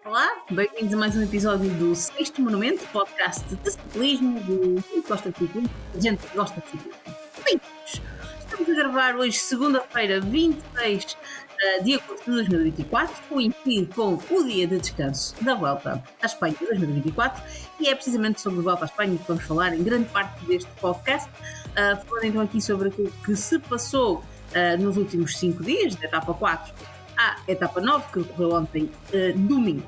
Olá, bem-vindos a mais um episódio do Sexto Monumento, podcast de ciclismo, de quem gosta de ciclismo, de gente que gosta de ciclismo. Bem-vindos! Estamos a gravar hoje, segunda-feira, 26 de agosto de 2024, coincide com o dia de descanso da Volta à Espanha de 2024 e é precisamente sobre a Volta à Espanha que vamos falar em grande parte deste podcast. Falando então aqui sobre aquilo que se passou nos últimos 5 dias, da etapa 4 à etapa 9, que ocorreu ontem, domingo.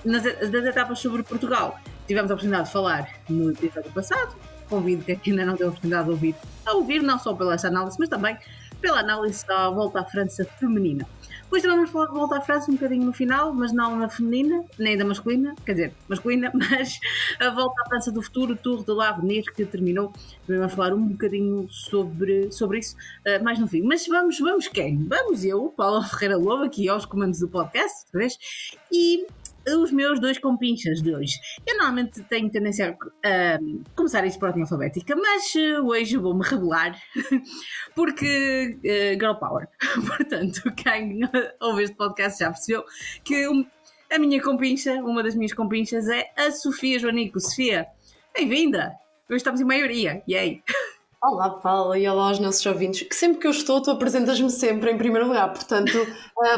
Das etapas sobre Portugal, tivemos a oportunidade de falar no episódio passado. Convido que ainda não teve a oportunidade de ouvir, a ouvir não só pela essa análise, mas também pela análise da Volta à França feminina. Depois também vamos falar de Volta à França um bocadinho no final, mas não na feminina, nem da masculina, quer dizer, masculina, mas a Volta à França do futuro, o Tour de l'Avenir, que terminou. Também vamos falar um bocadinho sobre isso mais no fim. Mas vamos quem? Vamos eu, Paula Ferreira Lobo, aqui aos comandos do podcast, outra vez, e os meus dois compinchas de hoje. Eu normalmente tenho tendência a começar isto por ordem alfabética, mas hoje vou-me revelar porque Girl Power. Portanto, quem ouve este podcast já percebeu que a minha compincha, uma das minhas compinchas é a Sofia Joanico. Sofia, bem-vinda! Hoje estamos em maioria, yay! Olá Paula e olá aos nossos ouvintes, que sempre que eu estou, tu apresentas-me sempre em primeiro lugar, portanto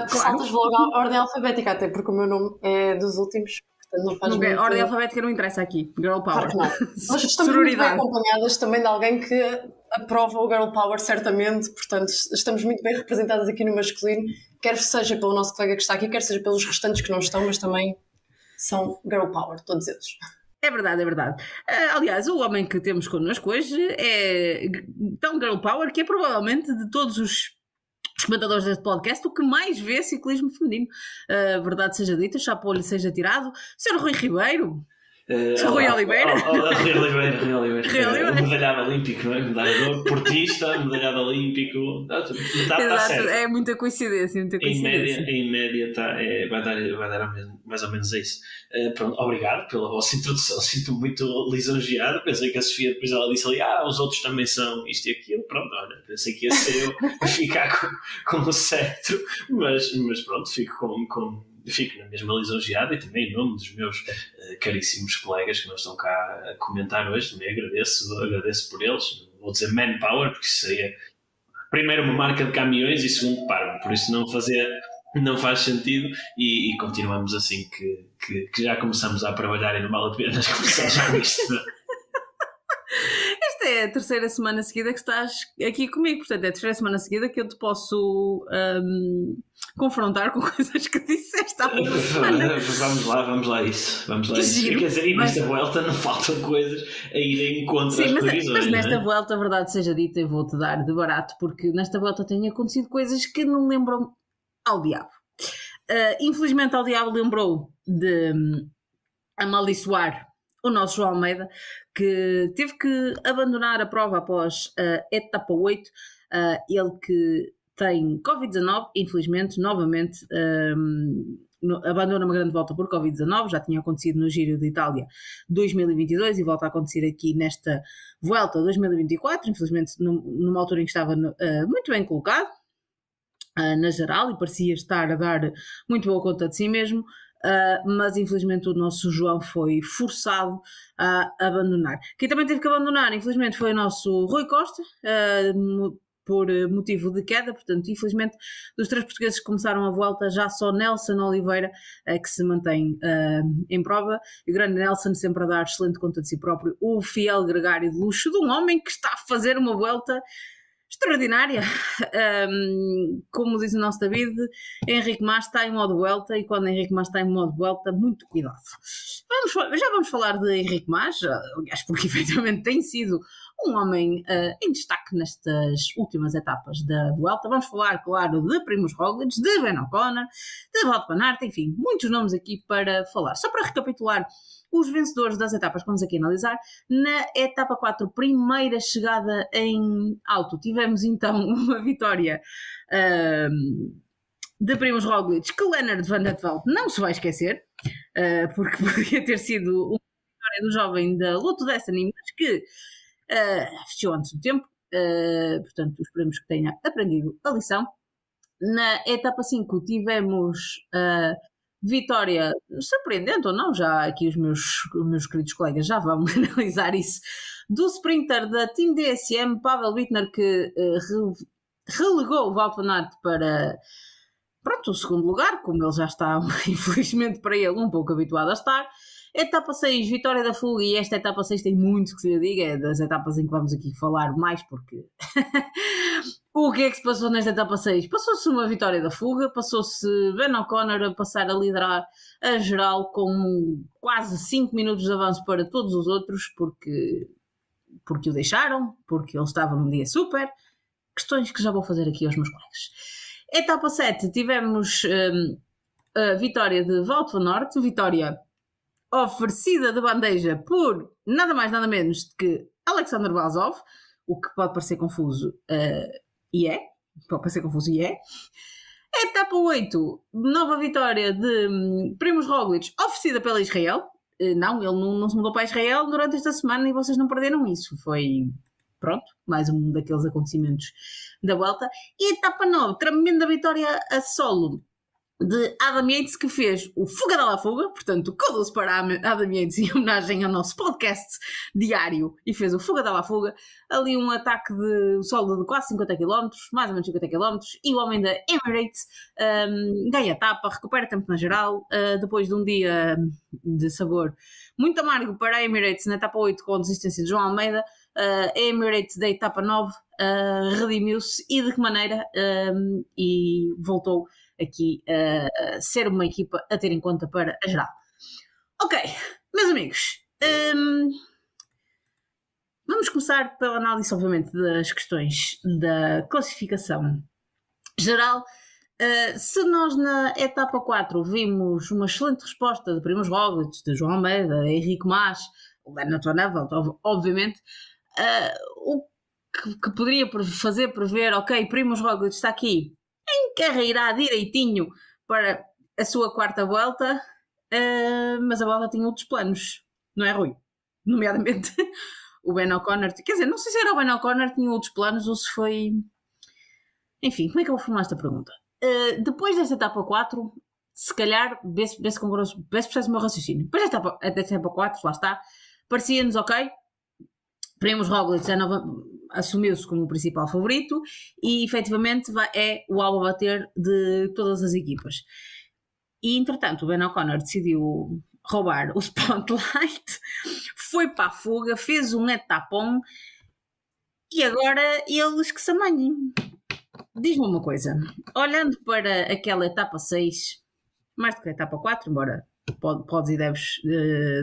saltas logo à ordem alfabética, até porque o meu nome é dos últimos, portanto não faz muito... Ordem alfabética não interessa aqui, Girl Power. Claro que não. Nós estamos muito bem acompanhadas também de alguém que aprova o Girl Power, certamente, portanto estamos muito bem representadas aqui no masculino, quer seja pelo nosso colega que está aqui, quer seja pelos restantes que não estão, mas também são Girl Power, todos eles. É verdade, é verdade. Aliás, o homem que temos connosco hoje é tão girl power que é provavelmente de todos os comentadores deste podcast o que mais vê ciclismo feminino. Verdade seja dita, chapéu-lhe seja tirado. Sr. Rui Ribeiro. Rui Oliveira. Rui Oliveira. Medalhado olímpico, não é? Medalhador, portista, medalhado olímpico. Está certo. É muita coincidência. Em média vai dar mais ou menos isso. Pronto, obrigado pela vossa introdução. Sinto-me muito lisonjeado. Pensei que a Sofia depois ela disse ali, os outros também são isto e aquilo. Pronto, olha, pensei que ia ser eu a ficar com o cetro, mas pronto, fico na mesma lisonjeada e também em nome dos meus caríssimos colegas que não estão cá a comentar hoje, também agradeço por eles. Vou dizer manpower, porque isso seria primeiro uma marca de caminhões e segundo parvo, por isso não faz sentido e continuamos assim que já começamos a trabalhar e não vale a pena começar já isto. Esta é a terceira semana seguida que estás aqui comigo, portanto é a terceira semana seguida que eu te posso confrontar com coisas que disseste há uma semana. Vamos lá isso. Quer dizer, e nesta volta não faltam coisas a ir em contra as previsões. Mas nesta volta, a verdade seja dita, eu vou-te dar de barato, porque nesta volta têm acontecido coisas que não lembram ao diabo. Infelizmente ao diabo lembrou de amaldiçoar o nosso João Almeida, que teve que abandonar a prova após a etapa 8, ele que tem Covid-19, infelizmente, novamente abandona uma grande volta por Covid-19, já tinha acontecido no Giro de Itália 2022 e volta a acontecer aqui nesta Vuelta 2024, infelizmente numa altura em que estava muito bem colocado, na geral, e parecia estar a dar muito boa conta de si mesmo, mas infelizmente o nosso João foi forçado a abandonar. Quem também teve que abandonar, infelizmente, foi o nosso Rui Costa, por motivo de queda, portanto, infelizmente, dos 3 portugueses que começaram a volta, já só Nelson Oliveira que se mantém em prova, e o grande Nelson sempre a dar excelente conta de si próprio, o fiel gregário de luxo de um homem que está a fazer uma volta extraordinária. Como diz o nosso David, Henrique Mas está em modo Vuelta, e quando Henrique Mas está em modo Vuelta, muito cuidado. Já vamos falar de Henrique Mas, aliás, porque efetivamente tem sido um homem em destaque nestas últimas etapas da Vuelta. Vamos falar, claro, de Primož Roglič, de Ben O'Connor, de Wout van Aert, enfim, muitos nomes aqui para falar. Só para recapitular os vencedores das etapas que vamos aqui analisar, na etapa 4, primeira chegada em alto, tivemos então uma vitória de Primož Roglič, que Lennard van der Velde não se vai esquecer, porque poderia ter sido uma vitória do jovem da Lotto Destiny, mas que fechou antes do tempo, portanto esperemos que tenha aprendido a lição. Na etapa 5 tivemos vitória surpreendente ou não, já aqui os meus queridos colegas já vão analisar isso, do sprinter da Team DSM, Pavel Bittner, que relegou o Wout van Aert para o segundo lugar, como ele já está, infelizmente para ele, um pouco habituado a estar. Etapa 6, vitória da Fuga, e esta etapa 6 tem muito que se diga, é das etapas em que vamos aqui falar mais, porque o que é que se passou nesta etapa 6? Passou-se uma vitória da Fuga, passou-se Ben O'Connor a passar a liderar a geral com quase 5 minutos de avanço para todos os outros, porque o deixaram, porque ele estava num dia super, questões que já vou fazer aqui aos meus colegas. Etapa 7, tivemos a vitória de Wout van Aert, vitória oferecida de bandeja por nada mais nada menos que Alexander Vlasov, o que pode parecer confuso, pode parecer confuso e é. Etapa 8, nova vitória de Primož Roglic, oferecida pela Israel. Não, ele não se mudou para Israel durante esta semana e vocês não perderam isso. Foi, pronto, mais um daqueles acontecimentos da Vuelta. E etapa 9, tremenda vitória a solo de Adam Yates, que fez o Fuga da La Fuga, portanto, codos para Adam Yates em homenagem ao nosso podcast diário, e fez o Fuga da La Fuga, ali um ataque de solo de quase 50 km, mais ou menos 50 km, e o homem da Emirates ganha a etapa, recupera tempo na geral, depois de um dia de sabor muito amargo para a Emirates na etapa 8 com a desistência de João Almeida. A Emirates da etapa 9 redimiu-se, e de que maneira, e voltou aqui a ser uma equipa a ter em conta para a geral. Ok, meus amigos, vamos começar pela análise, obviamente, das questões da classificação geral. Se nós na etapa 4 vimos uma excelente resposta de Primož Roglic, de João Almeida, Henrique Mas, o Lennart Van Aert, obviamente, o que poderia fazer prever, ok, Primož Roglic está aqui, encarreirá direitinho para a sua quarta volta, mas a volta tinha outros planos, não é, Rui? Nomeadamente o Ben O'Connor, quer dizer, não sei se era o Ben O'Connor, tinha outros planos ou se foi... Enfim, como é que eu vou formar esta pergunta? Depois desta etapa 4, se calhar, vê se percebe o meu raciocínio. Depois desta etapa 4, lá está, parecia-nos ok, Primož Roglic assumiu-se como o principal favorito e efetivamente é o alvo a bater de todas as equipas. E entretanto o Ben O'Connor decidiu roubar o spotlight, foi para a fuga, fez um etapão e agora eles que se amanhem. Diz-me uma coisa, olhando para aquela etapa 6, mais do que a etapa 4, embora podes e deves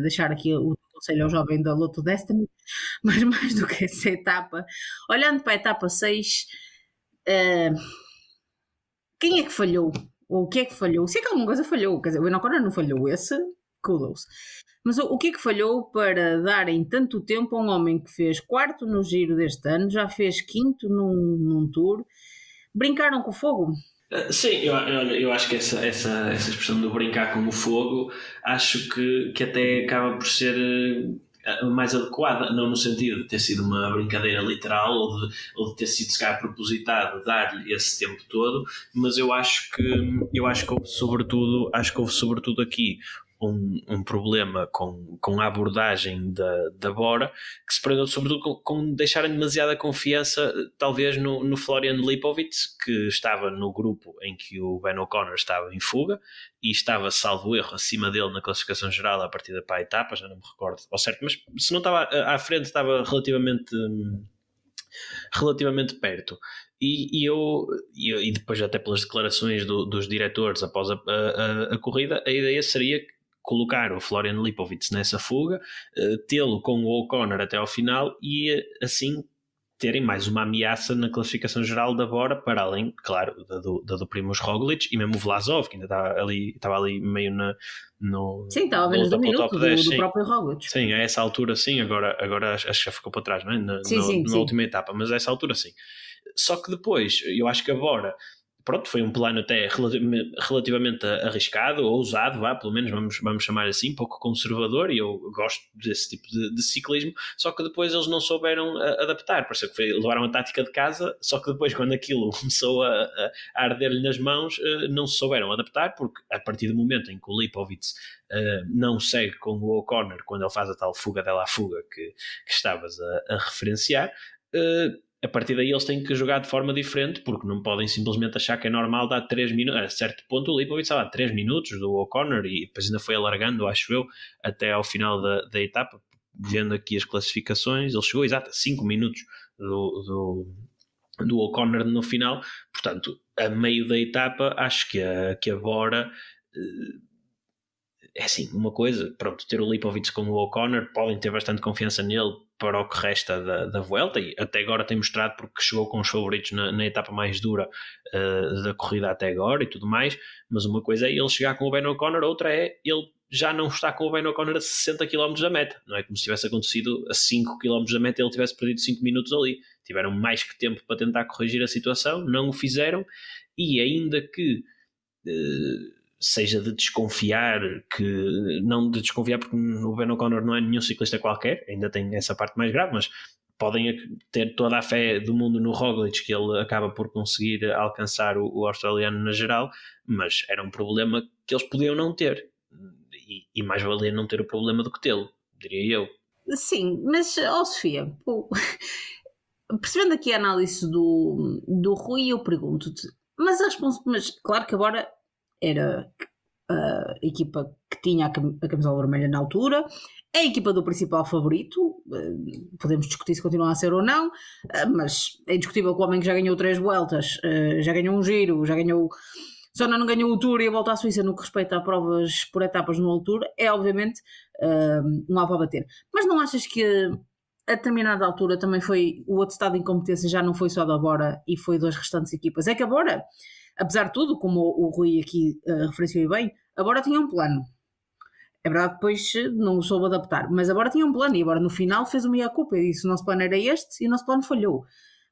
deixar aqui o conselho ao jovem da Lotto Destiny, mas mais do que essa etapa, olhando para a etapa 6, quem é que falhou? Ou o que é que falhou? Se é que alguma coisa falhou, quer dizer, o Ben O'Connor não falhou, esse kudos. Mas o que é que falhou para darem tanto tempo a um homem que fez quarto no Giro deste ano, já fez quinto num Tour? Brincaram com o fogo? Sim, eu acho que essa expressão do brincar com o fogo, acho que até acaba por ser mais adequada, não no sentido de ter sido uma brincadeira literal ou de ter sido, se calhar, propositado dar-lhe esse tempo todo, mas eu acho que houve sobretudo aqui um problema com a abordagem da Bora, que se prendeu sobretudo com deixarem demasiada confiança talvez no Florian Lipovitz, que estava no grupo em que o Ben O'Connor estava em fuga e estava, salvo erro, acima dele na classificação geral a partir da etapa, já não me recordo ao certo, mas se não estava à frente estava relativamente perto. E depois, até pelas declarações dos diretores após a corrida, a ideia seria colocar o Florian Lipovitz nessa fuga, tê-lo com o O'Connor até ao final e assim terem mais uma ameaça na classificação geral da Bora, para além, claro, da do Primož Roglic e mesmo o Vlasov, que ainda estava ali meio no... Sim, estava a menos de um minuto do próprio Roglic. Sim, a essa altura sim, agora acho que já ficou para trás, não é? Na última etapa, mas a essa altura sim. Só que depois, eu acho que a Bora pronto, foi um plano até relativamente arriscado, ou ousado, pelo menos vamos chamar assim, pouco conservador, e eu gosto desse tipo de ciclismo, só que depois eles não souberam adaptar, pareceu que levaram a tática de casa, só que depois quando aquilo começou a arder-lhe nas mãos, não se souberam adaptar, porque a partir do momento em que o Lipovitz não segue com o O'Connor, quando ele faz a tal fuga dela fuga que estavas a referenciar, a partir daí eles têm que jogar de forma diferente, porque não podem simplesmente achar que é normal dar 3 minutos. A certo ponto o Lipovitz estava a 3 minutos do O'Connor e depois ainda foi alargando, acho eu, até ao final da etapa. Vendo aqui as classificações, ele chegou exato a 5 minutos do O'Connor no final. Portanto, a meio da etapa, acho que a Bora... é assim, uma coisa, pronto, ter o Lipovitz com o O'Connor, podem ter bastante confiança nele para o que resta da Vuelta, e até agora tem mostrado porque chegou com os favoritos na etapa mais dura da corrida até agora e tudo mais, mas uma coisa é ele chegar com o Ben O'Connor, outra é ele já não está com o Ben O'Connor a 60 km da meta, não é como se tivesse acontecido a 5 km da meta e ele tivesse perdido 5 minutos ali, tiveram mais que tempo para tentar corrigir a situação, não o fizeram, e ainda que... seja de desconfiar, não de desconfiar porque o Ben O'Connor não é nenhum ciclista qualquer, ainda tem essa parte mais grave, mas podem ter toda a fé do mundo no Roglic que ele acaba por conseguir alcançar o australiano na geral, mas era um problema que eles podiam não ter, e mais valia não ter o problema do que tê-lo, diria eu. Sim, mas Sofia, percebendo aqui a análise do Rui, eu pergunto-te, mas claro que agora era a equipa que tinha a camisola vermelha na altura, é a equipa do principal favorito, podemos discutir se continua a ser ou não, mas é indiscutível que o homem que já ganhou 3 voltas, já ganhou um giro, só não ganhou o Tour e a Volta à Suíça no que respeita a provas por etapas no Tour, é obviamente um alvo a bater. Mas não achas que a determinada altura também foi o outro estado de incompetência, já não foi só da Bora e foi das restantes equipas? É que a Bora, apesar de tudo, como o Rui aqui referenciou bem, a Bora tinha um plano. É verdade que depois não soube adaptar, mas a Bora tinha um plano e agora no final fez o meia-culpa e disse o nosso plano era este e o nosso plano falhou.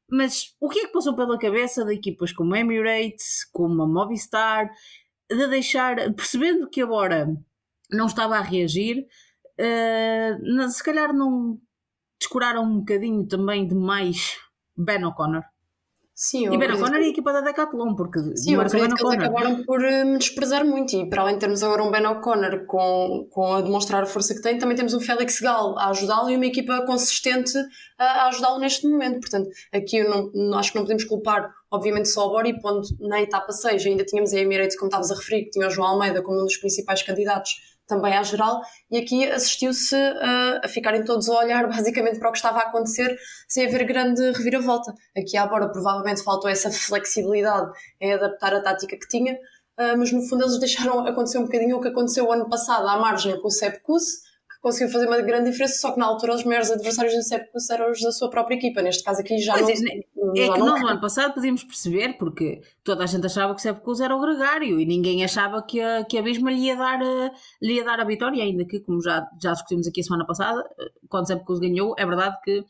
Mas o que é que passou pela cabeça de equipas como a Emirates, como a Movistar, de deixar, percebendo que a Bora não estava a reagir, se calhar não descuraram um bocadinho também demais Ben O'Connor? Sim, e Ben O'Connor e a equipa da Decathlon, porque sim, eu acredito que eles acabaram por me desprezar muito, e para além de termos agora um Ben O'Connor com a demonstrar a força que tem, também temos um Félix Gall a ajudá-lo e uma equipa consistente a ajudá-lo neste momento. Portanto, aqui eu não, acho que não podemos culpar obviamente só a Bora, e pondo na etapa 6 ainda tínhamos a Emirates, como estavas a referir, que tinha o João Almeida como um dos principais candidatos também à geral, e aqui assistiu-se a ficarem todos a olhar basicamente para o que estava a acontecer sem haver grande reviravolta. Aqui à Bora provavelmente faltou essa flexibilidade em adaptar a tática que tinha, mas no fundo eles deixaram acontecer um bocadinho o que aconteceu o ano passado à margem com o Sepp Kuss, que conseguiu fazer uma grande diferença, só que na altura os maiores adversários do Sepp Kuss eram os da sua própria equipa. Neste caso aqui já mas nós no ano passado podíamos perceber, porque toda a gente achava que o Sepp Kuss era o gregário e ninguém achava que a Bisma lhe ia dar a vitória, ainda que, como já discutimos aqui a semana passada, quando o Sepp Kuss ganhou, é verdade que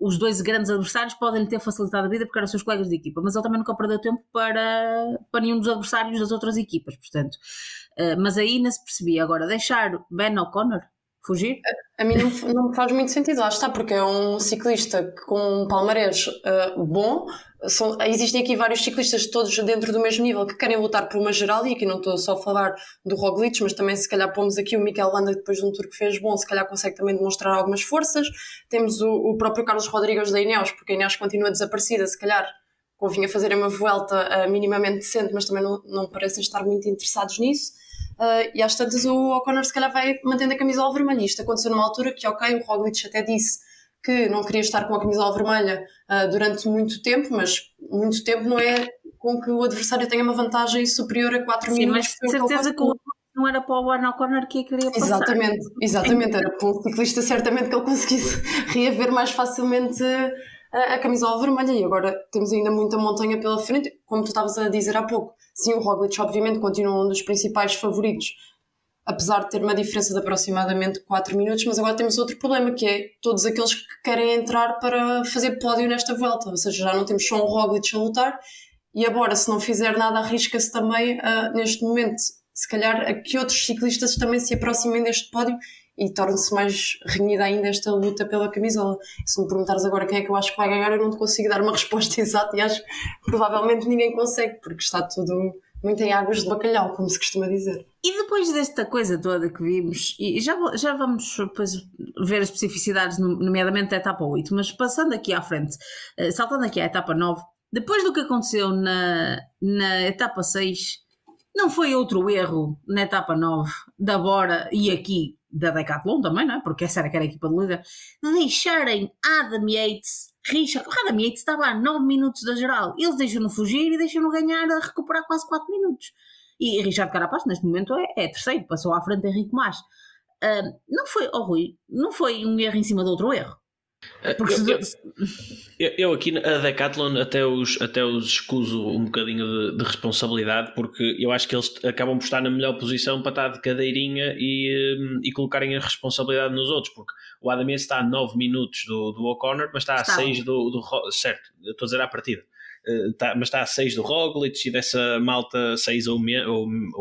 os dois grandes adversários podem lhe ter facilitado a vida porque eram seus colegas de equipa, mas ele também nunca perdeu tempo para nenhum dos adversários das outras equipas, portanto, mas aí não se percebia. Agora, deixar Ben O'Connor fugir? A mim não me faz muito sentido, lá está, porque é um ciclista com um palmarés bom. Existem aqui vários ciclistas todos dentro do mesmo nível que querem lutar por uma geral, e aqui não estou só a falar do Roglic, mas também se calhar pomos aqui o Mikel Landa, que depois de um tour que fez bom, se calhar consegue também demonstrar algumas forças. Temos o próprio Carlos Rodrigues da Ineos, porque a Ineos continua desaparecida, se calhar convinha fazer uma volta minimamente decente, mas também não parecem estar muito interessados nisso. E às tantas o O'Connor se calhar vai mantendo a camisola vermelha. Isto aconteceu numa altura que, ok, o Roglic até disse que não queria estar com a camisola vermelha durante muito tempo, mas muito tempo não é com que o adversário tenha uma vantagem superior a 4 minutos. Sim, mas de certeza que não era para o Ben O'Connor que queria passar. Exatamente, era para um ciclista certamente que ele conseguisse reaver mais facilmente a camisola vermelha, e agora temos ainda muita montanha pela frente, como tu estavas a dizer há pouco. Sim, o Roglic obviamente continua um dos principais favoritos, apesar de ter uma diferença de aproximadamente 4 minutos, mas agora temos outro problema, que é todos aqueles que querem entrar para fazer pódio nesta volta, ou seja, já não temos só um Roglic a lutar, e agora, se não fizer nada, arrisca-se também, neste momento, se calhar, a que outros ciclistas também se aproximem deste pódio e torne-se mais renhida ainda esta luta pela camisola. Se me perguntares agora quem é que eu acho que vai ganhar, eu não te consigo dar uma resposta exata e acho que provavelmente ninguém consegue, porque está tudo muito em águas de bacalhau, como se costuma dizer. E depois desta coisa toda que vimos, e já vamos depois ver as especificidades, nomeadamente da etapa 8, mas passando aqui à frente, saltando aqui à etapa 9, depois do que aconteceu na etapa 6, não foi outro erro na etapa 9 da Bora e aqui da Decathlon também, não é? Porque essa era que era a equipa de líder, de deixarem Adam Yates, Richard. O Adam Yates estava a 9 minutos da geral, eles deixam-no fugir e deixam-no ganhar a recuperar quase 4 minutos. E Richard Carapaz neste momento é terceiro, passou à frente de Henrique Mas. Não foi, Rui, não foi um erro em cima de outro erro. Eu aqui a Decathlon até os escuso um bocadinho de responsabilidade, porque eu acho que eles acabam por estar na melhor posição para estar de cadeirinha e colocarem a responsabilidade nos outros, porque o Adam Yates está a 9 minutos do O'Connor, mas está a 6 do certo, eu estou a dizer à partida. Mas está a 6 do Roglic e dessa malta 6 ou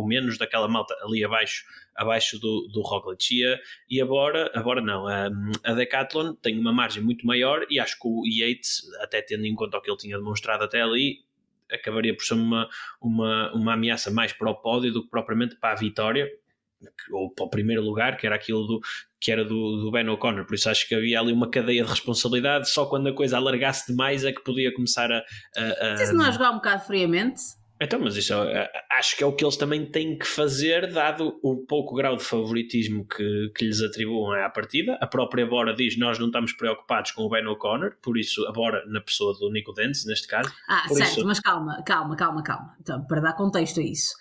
menos daquela malta ali abaixo do Roglic, e agora não, a Decathlon tem uma margem muito maior e acho que o Yates, até tendo em conta o que ele tinha demonstrado até ali, acabaria por ser uma ameaça mais para o pódio do que propriamente para a vitória ou para o primeiro lugar, que era aquilo que era do Ben O'Connor. Por isso acho que havia ali uma cadeia de responsabilidade, só quando a coisa alargasse demais é que podia começar a se não a jogar um bocado friamente. Então, mas isso acho que é o que eles também têm que fazer, dado o pouco grau de favoritismo que lhes atribuam à partida. A própria Bora diz: nós não estamos preocupados com o Ben O'Connor, por isso a Bora na pessoa do Nico Denz, neste caso. Certo, isso... mas calma. Então, para dar contexto a isso,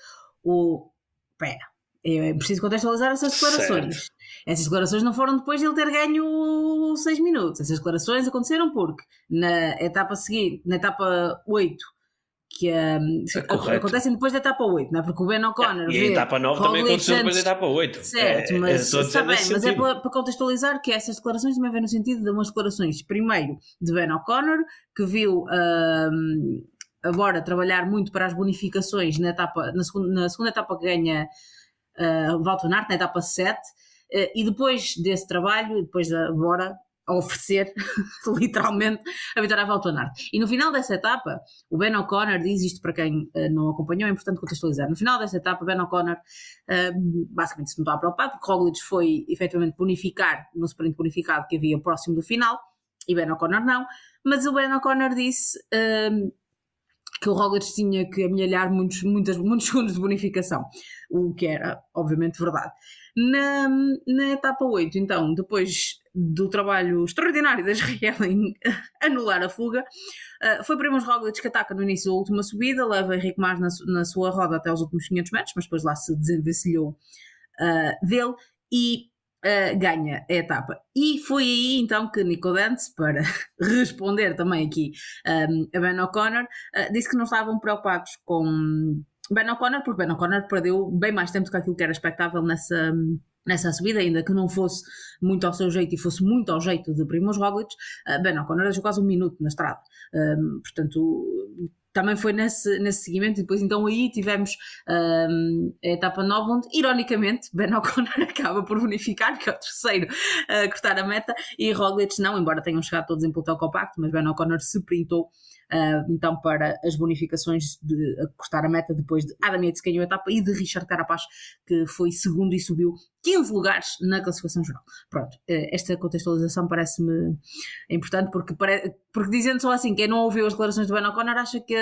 é preciso contextualizar essas declarações. Certo. Essas declarações não foram depois de ele ter ganho 6 minutos. Essas declarações aconteceram porque na etapa seguinte, na etapa 8, que acontecem depois da etapa 8, não é? Porque o Ben O'Connor e a etapa 9 também aconteceu depois da etapa 8. Certo, mas está bem, mas é para contextualizar que essas declarações também vêm no sentido de umas declarações, primeiro, de Ben O'Connor, que viu agora trabalhar muito para as bonificações na segunda etapa que ganha Wout van Aert, na etapa 7, e depois desse trabalho, depois da Bora a oferecer literalmente a vitória a Wout van Aert. E no final dessa etapa, o Ben O'Connor diz isto para quem não acompanhou, é importante contextualizar. No final dessa etapa, Ben O'Connor basicamente se não estava preocupado, porque Roglic foi efetivamente bonificar no sprint bonificado que havia próximo do final, e Ben O'Connor não, mas o Ben O'Connor disse que o Roglic tinha que amelhalhar muitos segundos de bonificação, o que era obviamente verdade. Na etapa 8, então, depois do trabalho extraordinário da Israel em anular a fuga, foi Primož Roglic que ataca no início da última subida, leva Henrique Mas na sua roda até os últimos 500 metros, mas depois lá se desenvencilhou dele e ganha a etapa. E foi aí então que Nico Denz, para responder também aqui a Ben O'Connor, disse que não estavam preocupados com Ben O'Connor, porque Ben O'Connor perdeu bem mais tempo do que aquilo que era expectável nessa subida, ainda que não fosse muito ao seu jeito e fosse muito ao jeito de Primož Roglic. Ben O'Connor deixou quase 1 minuto na estrada, portanto também foi nesse seguimento. E depois então aí tivemos a etapa 9, onde ironicamente Ben O'Connor acaba por bonificar, que é o terceiro a cortar a meta, e Roglic não, embora tenham chegado todos em pelotão compacto, mas Ben O'Connor se printou então para as bonificações de cortar a meta, depois de Adam Yates que ganhou a etapa e de Richard Carapaz que foi segundo e subiu 15 lugares na classificação geral. Pronto, esta contextualização parece-me importante, porque dizendo só assim, quem não ouviu as declarações do Ben O'Connor acha que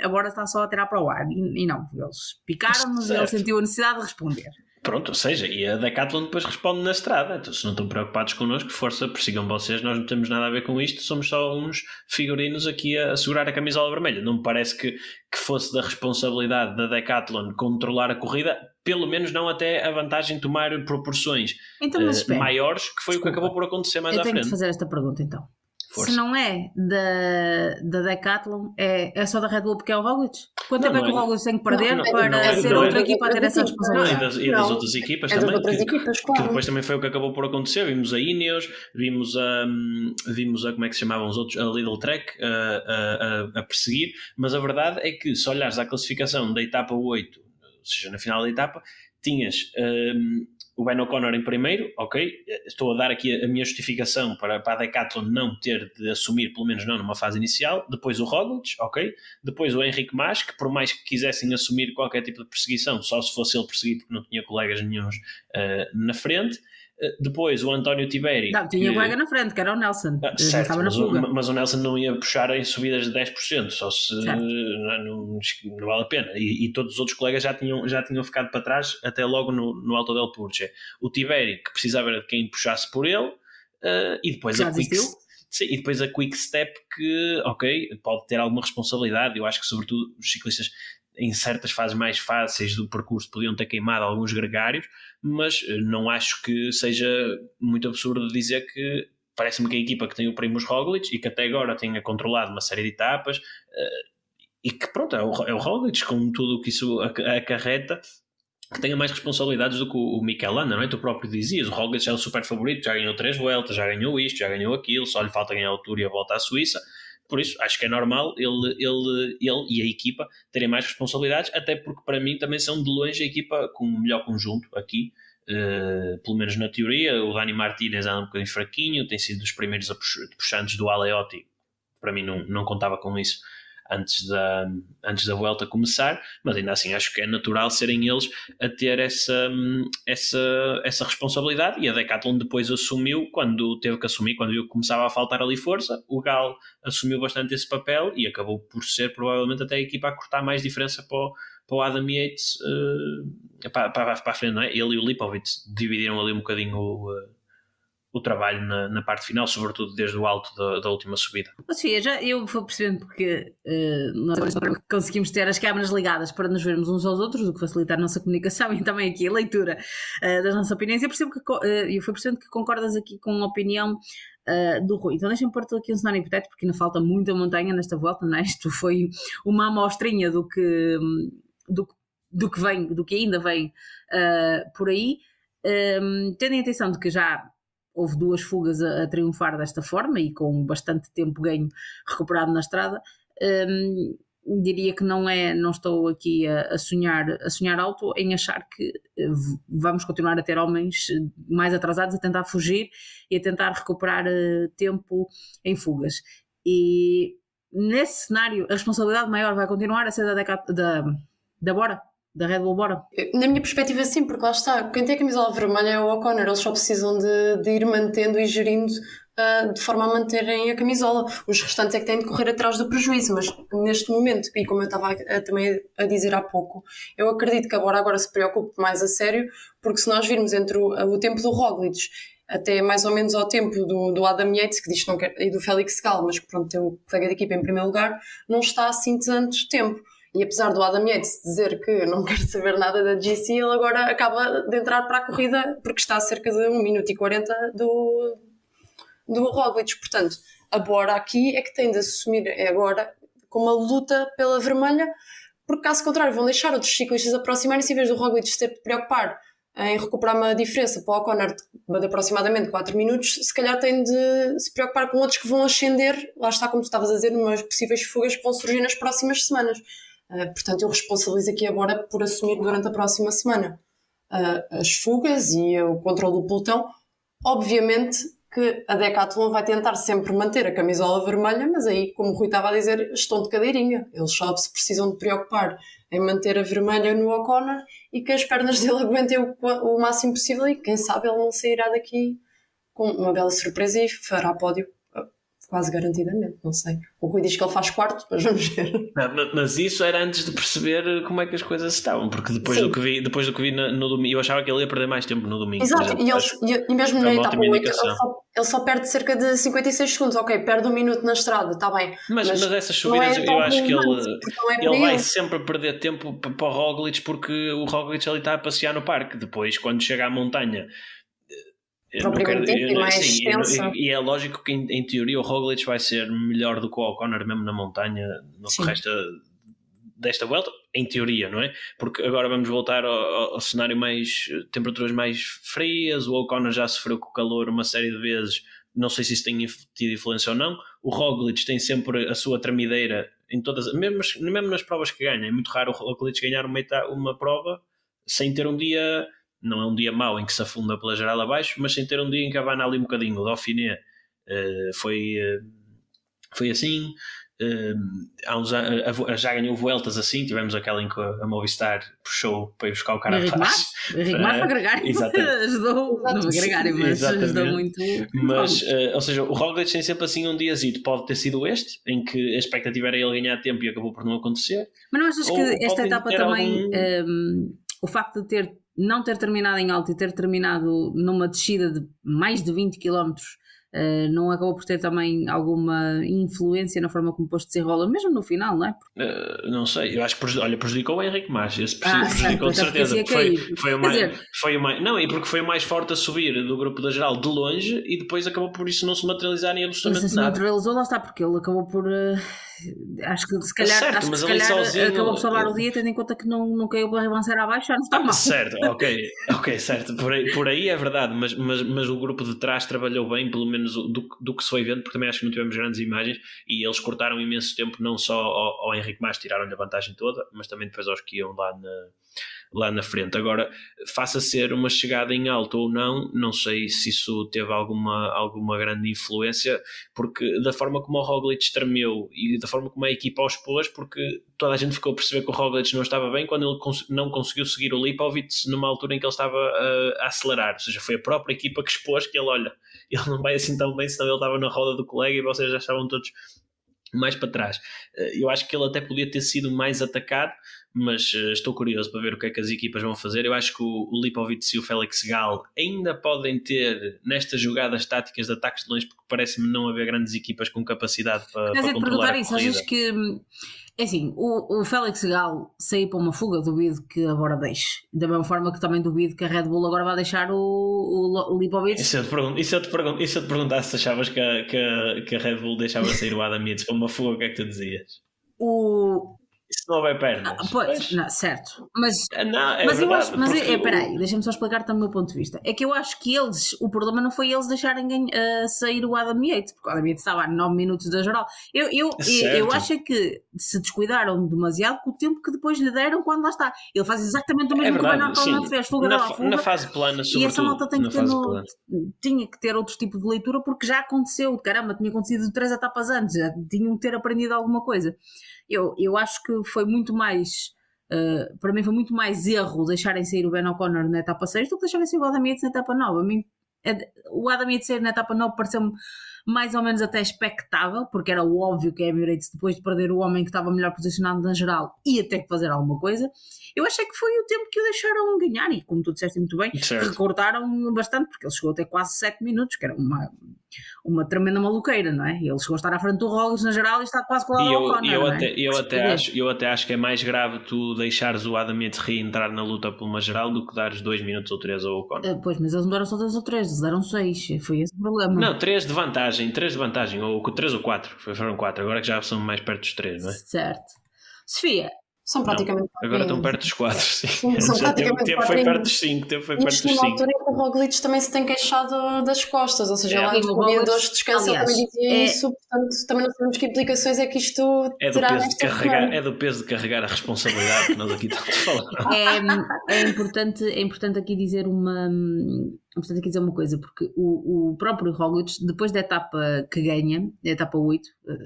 a Bora está só a tirar para o ar, e não, eles picaram-nos e ele sentiu a necessidade de responder. Pronto, ou seja, e a Decathlon depois responde na estrada. Então, se não estão preocupados connosco, força, persigam vocês, nós não temos nada a ver com isto, somos só uns figurinos aqui a segurar a camisola vermelha. Não me parece que fosse da responsabilidade da Decathlon controlar a corrida, pelo menos não até a vantagem tomar proporções então, maiores, que foi o que acabou por acontecer mais à frente. Eu tenho de fazer esta pergunta então. Se não é da Decathlon, é só da Red Bull porque é o Roglic? Quanto tempo é que o Roglic tem que perder para ser outra equipa a ter essa responsabilidade? E das outras equipas também, das outras equipas, claro. Que depois também foi o que acabou por acontecer. Vimos a Ineos, vimos a como é que se chamavam os outros, a Lidl Trek a perseguir, mas a verdade é que se olhares à classificação da etapa 8, ou seja, na final da etapa, tinhas o Ben O'Connor em primeiro, ok, estou a dar aqui a minha justificação para a Decathlon não ter de assumir, pelo menos não numa fase inicial, depois o Roglic, ok, depois o Henrique Mas, que por mais que quisessem assumir qualquer tipo de perseguição, só se fosse ele perseguido porque não tinha colegas nenhuns na frente. Depois o António Tiberi. Não, tinha colega na frente, que era o Nelson. Certo, mas o Nelson não ia puxar em subidas de 10%, só se não vale a pena. E todos os outros colegas já tinham ficado para trás, até logo no Alto del Purche. O Tiberi, que precisava de quem puxasse por ele, e depois a Quick Step, que, ok, pode ter alguma responsabilidade. Eu acho que, sobretudo, os ciclistas em certas fases mais fáceis do percurso podiam ter queimado alguns gregários, mas não acho que seja muito absurdo dizer que parece-me que a equipa que tem o Primož Roglic e que até agora tenha controlado uma série de etapas e que pronto, é o Roglic com tudo o que isso acarreta, que tenha mais responsabilidades do que o Mikel Landa, não é? Tu próprio dizias, o Roglic é o super favorito, já ganhou 3 voltas, já ganhou isto, já ganhou aquilo, só lhe falta ganhar a Tour e a volta à Suíça. Por isso, acho que é normal ele e a equipa terem mais responsabilidades, até porque para mim também são de longe a equipa com o melhor conjunto aqui, pelo menos na teoria. O Dani Martínez anda um bocadinho fraquinho, tem sido dos primeiros puxantes do Aleotti, para mim não contava com isso antes da Vuelta começar, mas ainda assim acho que é natural serem eles a ter essa responsabilidade, e a Decathlon depois assumiu, quando teve que assumir, quando viu que começava a faltar ali força, o Gal assumiu bastante esse papel e acabou por ser provavelmente até a equipa a cortar mais diferença para o Adam Yates para a frente, não é? Ele e o Lipovitz dividiram ali um bocadinho o trabalho na parte final, sobretudo desde o alto da última subida. Sim, eu vou percebendo porque nós conseguimos ter as câmaras ligadas para nos vermos uns aos outros, o que facilita a nossa comunicação e também aqui a leitura das nossas opiniões. Eu fui percebendo que concordas aqui com a opinião do Rui. Então deixa-me pôr aqui um cenário hipotético, porque ainda falta muita montanha nesta volta, não é? Isto foi uma amostrinha do que vem, do que ainda vem por aí, tendo em atenção de que já houve 2 fugas a triunfar desta forma e com bastante tempo ganho recuperado na estrada. Diria que não estou aqui a sonhar alto em achar que vamos continuar a ter homens mais atrasados a tentar fugir e a tentar recuperar tempo em fugas. E nesse cenário a responsabilidade maior vai continuar a ser da Bora, da Red Bull Bora. Na minha perspectiva sim, porque lá está, quem tem a camisola vermelha é o O'Connor, eles só precisam de ir mantendo e gerindo de forma a manterem a camisola. Os restantes é que têm de correr atrás do prejuízo, mas neste momento, e como eu estava também a dizer há pouco, eu acredito que a Bora agora se preocupe mais a sério, porque se nós virmos entre o tempo do Roglic até mais ou menos ao tempo do Adam Yates, que diz que não quer, e do Félix Gal, mas que pronto, tem o colega de equipa em primeiro lugar, não está assim tanto tempo. E apesar do Adam Yates dizer que não quer saber nada da GC, ele agora acaba de entrar para a corrida porque está a cerca de 1 minuto e 40 do Roglic. Portanto, a Bora aqui é que tem de assumir agora com uma luta pela vermelha, porque caso contrário vão deixar outros ciclistas aproximarem-se, em vez do Roglic se ter de preocupar em recuperar uma diferença para o O'Connor de aproximadamente 4 minutos, se calhar tem de se preocupar com outros que vão ascender, lá está como tu estavas a dizer, numas possíveis fugas que vão surgir nas próximas semanas. Portanto, eu responsabilizo aqui agora por assumir durante a próxima semana as fugas e o controle do pelotão. Obviamente que a Decathlon vai tentar sempre manter a camisola vermelha, mas aí, como o Rui estava a dizer, estão de cadeirinha. Eles só se precisam de preocupar em manter a vermelha no O'Connor e que as pernas dele aguentem o máximo possível, e quem sabe ele não sairá daqui com uma bela surpresa e fará pódio quase garantidamente, não sei. O Rui diz que ele faz quarto, mas vamos ver. Não, mas isso era antes de perceber como é que as coisas estavam, porque depois do que vi no domingo, eu achava que ele ia perder mais tempo no domingo. Exato, e mesmo na etapa 8 ele só perde cerca de 56 segundos, ok, perde 1 minuto na estrada, está bem. Mas essas subidas eu acho que ele vai sempre perder tempo para o Roglic, porque o Roglic ali está a passear no parque. Depois, quando chega à montanha, propriamente dito, e mais extensa. E é lógico que em teoria o Roglic vai ser melhor do que o O'Connor mesmo na montanha no que resta desta volta, em teoria, não é? Porque agora vamos voltar ao cenário mais temperaturas mais frias. O O'Connor já sofreu com o calor uma série de vezes, não sei se isso tem tido influência ou não. O Roglic tem sempre a sua tramideira em todas, mesmo nas provas que ganha. É muito raro o Roglic ganhar uma prova sem ter um dia, não é um dia mau em que se afunda pela geral abaixo, mas sem ter um dia em que abana ali um bocadinho. O Dauphiné foi assim. Há uns anos já ganhou voltas assim. Tivemos aquela em que a Movistar puxou para ir buscar o cara atrás. Henrique Mas para agregar ajudou, não agregar, mas ajudou muito. Mas, ou seja, o Roglic tem sempre assim um diazito. Pode ter sido este, em que a expectativa era ele ganhar tempo e acabou por não acontecer. Mas não achas que esta etapa também o facto de não ter terminado em alto e ter terminado numa descida de mais de 20 km não acabou por ter também alguma influência na forma como depois desenrola, mesmo no final, não é? Não sei, eu acho que prejudicou o Henrique Mas, esse prejudicou de certeza, foi o mais, não, e porque foi o mais forte a subir do grupo da geral de longe e depois acabou por isso não se materializar em absolutamente nada. Se materializou, lá está, porque ele acabou por acho que se calhar, sozinho, acabou por salvar o dia, tendo em conta que não caiu para avançar abaixo, já não está mal. Certo, ok, certo, por aí é verdade, mas o grupo de trás trabalhou bem, pelo menos do que se foi vendo, porque também acho que não tivemos grandes imagens e eles cortaram imenso tempo, não só ao Henrique Mas, tiraram-lhe a vantagem toda, mas também depois aos que iam lá na frente. Agora, faça ser uma chegada em alto ou não sei se isso teve alguma grande influência, porque da forma como o Roglic tremeu e da forma como a equipa os pôs, porque toda a gente ficou a perceber que o Roglic não estava bem quando ele não conseguiu seguir o Lipovitz numa altura em que ele estava a acelerar, ou seja, foi a própria equipa que expôs que ele não vai assim tão bem, senão ele estava na roda do colega e vocês já estavam todos mais para trás. Eu acho que ele até podia ter sido mais atacado, mas estou curioso para ver o que é que as equipas vão fazer. Eu acho que o Lipovitz e o Félix Gall ainda podem ter nestas jogadas táticas de ataques de longe, porque parece-me não haver grandes equipas com capacidade para controlar a corrida. Achas que é assim, o Félix Gall sair para uma fuga, duvido que agora deixe, da mesma forma que também duvido que a Red Bull agora vai deixar o Lipovitz. E se eu te perguntasse se achavas que a Red Bull deixava sair o Adam Yates para uma fuga, o que é que tu dizias? Isso não vai pernas. Pois, não, certo. Mas verdade, eu acho. Mas peraí, deixa-me só explicar também o meu ponto de vista. É que eu acho que o problema não foi eles deixarem sair o Adam Yates, porque o Adam Yates estava a 9 minutos da geral. Eu acho que se descuidaram demasiado com o tempo que depois lhe deram quando lá está. Ele faz exatamente o mesmo que o Bernard Coleman fez, fuga na fase plana, sobretudo. E essa malta tinha que ter outro tipo de leitura, porque já aconteceu. Caramba, tinha acontecido 3 etapas antes, já tinham que ter aprendido alguma coisa. Eu acho que foi muito mais, para mim foi muito mais erro deixarem sair o Ben O'Connor na etapa 6 do que deixarem sair o Adam Yates na etapa 9. A mim, o Adam Yates sair na etapa 9 pareceu-me mais ou menos até expectável, porque era óbvio que a Emirates, depois de perder o homem que estava melhor posicionado na geral, ia ter que fazer alguma coisa. Eu achei que foi o tempo que o deixaram ganhar e, como tu disseste muito bem, recortaram bastante, porque ele chegou até quase 7 minutos, que era uma tremenda maluqueira, não é? Ele chegou a estar à frente do Roglic na geral e está quase com o O'Connor. Eu até acho que é mais grave tu deixares o Adam Yates reentrar na luta por uma geral do que dares 2 minutos ou 3 ao O'Connor. Pois, mas eles não deram só 2 ou 3, eles deram 6, foi esse o problema. Não, 3 de vantagem, ou 3 ou 4, foram 4, agora que já são mais perto dos 3, não é? Certo. Sofia, são praticamente não, agora estão perto dos 4, sim. São praticamente tempo foi perto dos 5. Isto numa altura em que o Roglic também se tem queixado das costas, ou seja, lá antes do dia de hoje descanso ele também dizia isso, portanto também não sabemos que implicações é que isto terá nesta semana. É do peso de carregar a responsabilidade que nós aqui estamos a falar. É importante aqui dizer uma coisa, porque o próprio Roglic, depois da etapa que ganha, a etapa 8,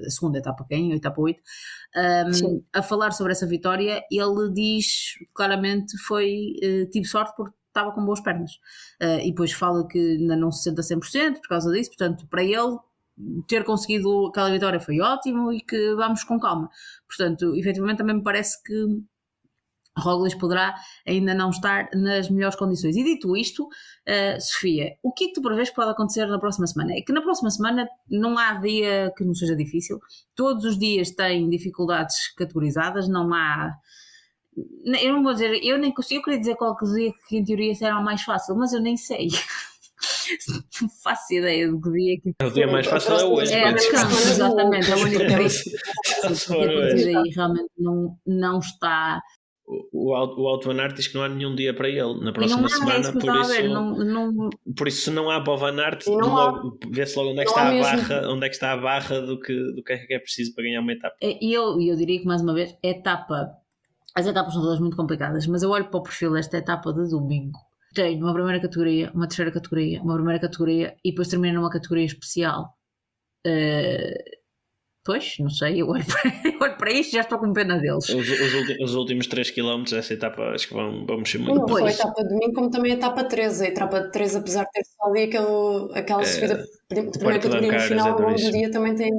a segunda etapa que ganha, a etapa 8, a falar sobre essa vitória, ele diz claramente tive sorte porque estava com boas pernas, e depois fala que ainda não se sente a 100% por causa disso, portanto para ele ter conseguido aquela vitória foi ótimo e que vamos com calma. Portanto, efetivamente também me parece que Roglic poderá ainda não estar nas melhores condições. E dito isto, Sofia, o que é que tu prevês que pode acontecer na próxima semana? É que na próxima semana não há dia que não seja difícil, todos os dias têm dificuldades categorizadas, não há... Eu não vou dizer, eu nem consigo, eu queria dizer qual dia que em teoria será o mais fácil, mas eu nem sei. Não faço ideia do que dia que... O dia mais fácil é hoje. É descanso, exatamente, é o único dia. A partir daí realmente não está... O Wout van Aert diz que não há nenhum dia para ele na próxima semana, por isso se não há para o Van Aert, vê-se logo onde é que está a barra do que é preciso para ganhar uma etapa. E eu diria que, mais uma vez, as etapas são todas muito complicadas, mas eu olho para o perfil desta etapa de domingo. Tenho uma primeira categoria, uma terceira categoria, uma primeira categoria e depois termina numa categoria especial. Pois, não sei, eu olho para isto e já estou com pena deles. Os últimos 3 km essa etapa acho que vão mexer muito. Não foi a etapa de domingo, como também a etapa 13. A etapa 13, apesar de ter só ali aquela subida de primeira categoria no final, ao longo do dia também tem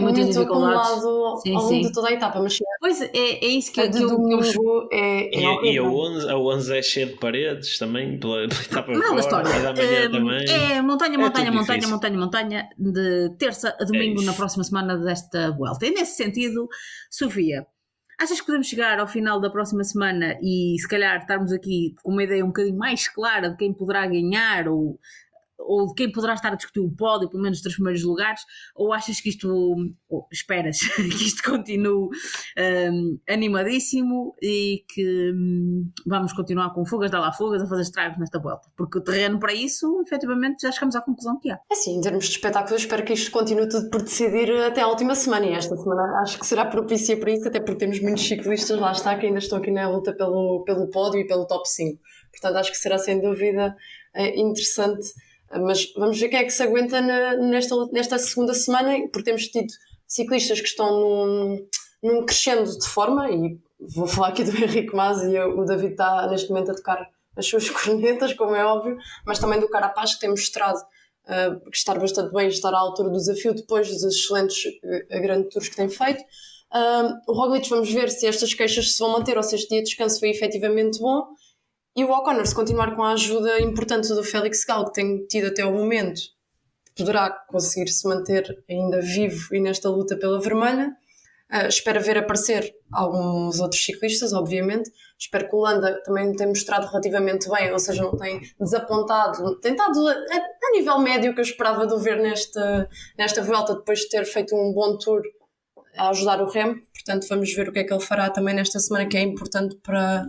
muito acumulado ao longo de toda a etapa. Mas pois é isso que a de domingo e a 11 é cheia de paredes também, pela etapa fora, e da manhã também. É montanha, de terça a domingo na próxima semana desta Vuelta. E nesse sentido, Sofia, achas que podemos chegar ao final da próxima semana e se calhar estarmos aqui com uma ideia um bocadinho mais clara de quem poderá ganhar ou de quem poderá estar a discutir o pódio, pelo menos os 3 primeiros lugares, ou achas que esperas que isto continue animadíssimo e que vamos continuar com fugas de lá fugas a fazer estragos nesta volta? Porque o terreno para isso, efetivamente, já chegamos à conclusão que há. Assim, em termos de espetáculo, eu espero que isto continue tudo por decidir até a última semana, e esta semana acho que será propícia para isso, até porque temos muitos ciclistas, lá está, que ainda estão aqui na luta pelo pódio e pelo top 5. Portanto, acho que será sem dúvida interessante. Mas vamos ver quem é que se aguenta nesta segunda semana, porque temos tido ciclistas que estão num crescendo de forma, e vou falar aqui do Henrique Mas, e o David está neste momento a tocar as suas cornetas, como é óbvio, mas também do Carapaz, que tem mostrado estar bastante bem, estar à altura do desafio depois dos excelentes grandes tours que tem feito. O Roglic, vamos ver se estas queixas se vão manter ou se este dia de descanso foi efetivamente bom. E o O'Connor, se continuar com a ajuda importante do Félix Gall, que tem tido até o momento, poderá conseguir se manter ainda vivo e nesta luta pela vermelha. Espero ver aparecer alguns outros ciclistas, obviamente. Espero que o Landa também tenha mostrado relativamente bem, ou seja, não tem desapontado, tem estado a nível médio que eu esperava de o ver nesta volta, depois de ter feito um bom tour a ajudar o Rem. Portanto, vamos ver o que é que ele fará também nesta semana, que é importante para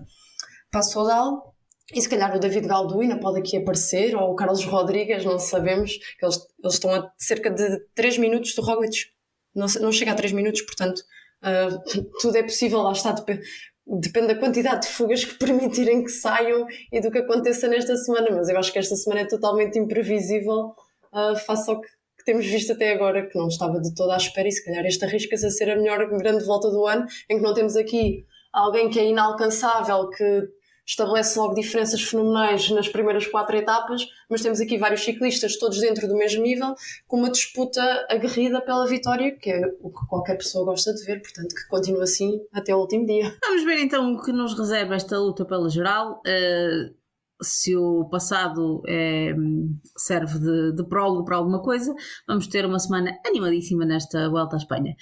a Soudal. E se calhar o David Gauduina pode aqui aparecer, ou o Carlos Rodrigues, não sabemos, que eles estão a cerca de 3 minutos do Roglic, não chega a 3 minutos, portanto tudo é possível, lá está, depende da quantidade de fugas que permitirem que saiam e do que aconteça nesta semana, mas eu acho que esta semana é totalmente imprevisível face ao que temos visto até agora, que não estava de toda à espera, e se calhar este arrisca-se a ser a melhor grande volta do ano, em que não temos aqui alguém que é inalcançável, que estabelece logo diferenças fenomenais nas primeiras 4 etapas, mas temos aqui vários ciclistas, todos dentro do mesmo nível, com uma disputa aguerrida pela vitória, que é o que qualquer pessoa gosta de ver, portanto que continua assim até o último dia. Vamos ver então o que nos reserva esta luta pela geral. Se o passado serve de prólogo para alguma coisa, vamos ter uma semana animadíssima nesta Volta à Espanha.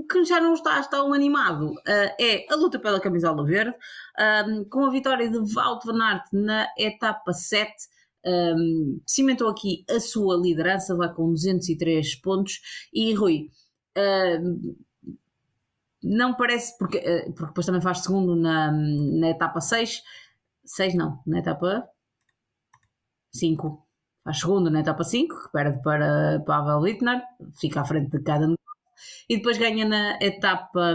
Que já não está tão animado é a luta pela camisola verde, com a vitória de Wout van Aert na etapa 7, cimentou aqui a sua liderança, vai com 203 pontos, e Rui, não parece, porque depois também faz segundo na etapa 6 não, na etapa 5, faz segundo na etapa 5, que perde para Pavel Wittner, fica à frente de cada. E depois ganha na etapa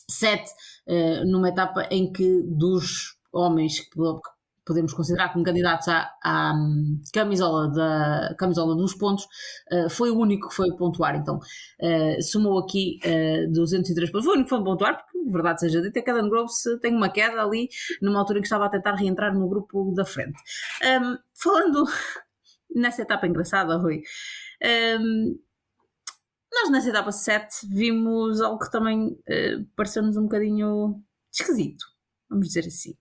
7, numa etapa em que dos homens que podemos considerar como candidatos à camisola dos pontos, foi o único que foi pontuar. Então somou aqui 203 pontos. Foi o único que foi pontuar, porque, verdade seja dita, cada Groves tem uma queda ali numa altura em que estava a tentar reentrar no grupo da frente. Falando nessa etapa engraçada, Rui, nós nessa etapa 7 vimos algo que também pareceu-nos um bocadinho esquisito, vamos dizer assim.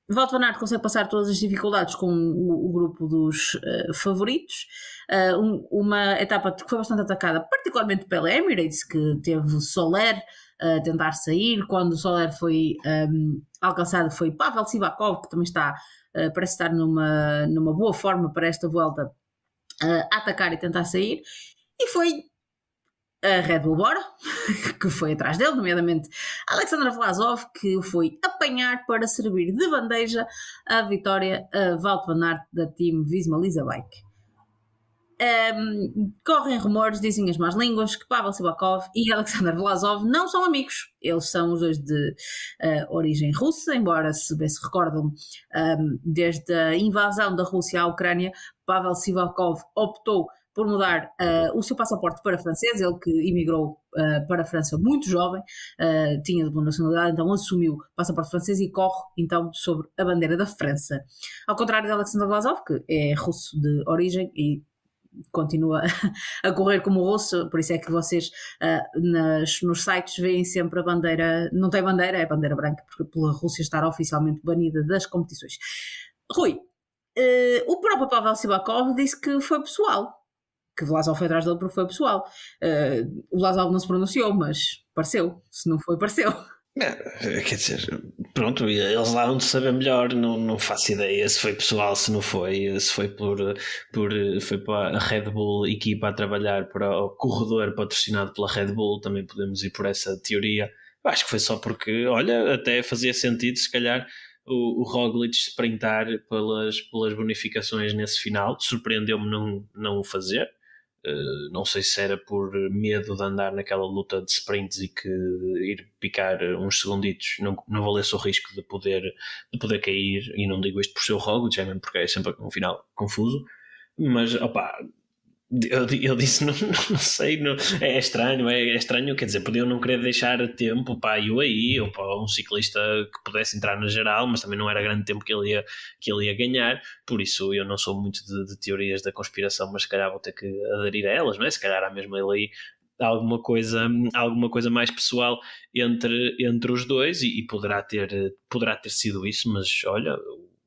Wout van Aert consegue passar todas as dificuldades com o grupo dos favoritos. Uma etapa que foi bastante atacada, particularmente pela Emirates, que teve Soler a tentar sair. Quando o Soler foi alcançado, foi Pavel Sivakov, que também parece estar numa boa forma para esta volta, a atacar e tentar sair. E foi a Red Bull Bora, que foi atrás dele, nomeadamente Alexander Vlasov, que o foi apanhar para servir de bandeja a vitória a Wout van Aert da Team Visma Lease Bike. Correm rumores, dizem as más línguas, que Pavel Sivakov e Alexander Vlasov não são amigos. Eles são os dois de origem russa, embora, se bem se recordam, desde a invasão da Rússia à Ucrânia, Pavel Sivakov optou por mudar o seu passaporte para francês. Ele que emigrou para a França muito jovem, tinha dupla nacionalidade, então assumiu o passaporte francês e corre então sobre a bandeira da França. Ao contrário de Alexander Vlasov, que é russo de origem e continua a correr como russo, por isso é que vocês nos sites veem sempre a bandeira, não tem bandeira, é bandeira branca, porque pela Rússia estar oficialmente banida das competições. Rui, o próprio Pavel Sivakov disse que foi pessoal, que Vlasov foi atrás dele porque foi pessoal. O Vlasov não se pronunciou, mas pareceu. Se não foi, pareceu. Quer dizer, pronto, eles lá vão saber melhor. Não faço ideia se foi pessoal, se não foi, se foi foi para a Red Bull equipa a trabalhar para o corredor patrocinado pela Red Bull. Também podemos ir por essa teoria. Eu acho que foi só porque, olha, até fazia sentido se calhar o Roglic sprintar pelas bonificações nesse final. Surpreendeu-me não o fazer. Não sei se era por medo de andar naquela luta de sprints e que ir picar uns segunditos não valesse o risco de poder cair, e não digo isto por ser o Roglic, é mesmo porque é sempre um final confuso, mas opá, eu disse, não sei, é estranho, quer dizer, podiam não querer deixar tempo para a UAE ou para um ciclista que pudesse entrar na geral, mas também não era grande tempo que ele ia ganhar. Por isso eu não sou muito de teorias da conspiração, mas se calhar vou ter que aderir a elas, não é? Se calhar há mesmo ele aí alguma coisa mais pessoal entre os dois, e poderá ter sido isso, mas olha,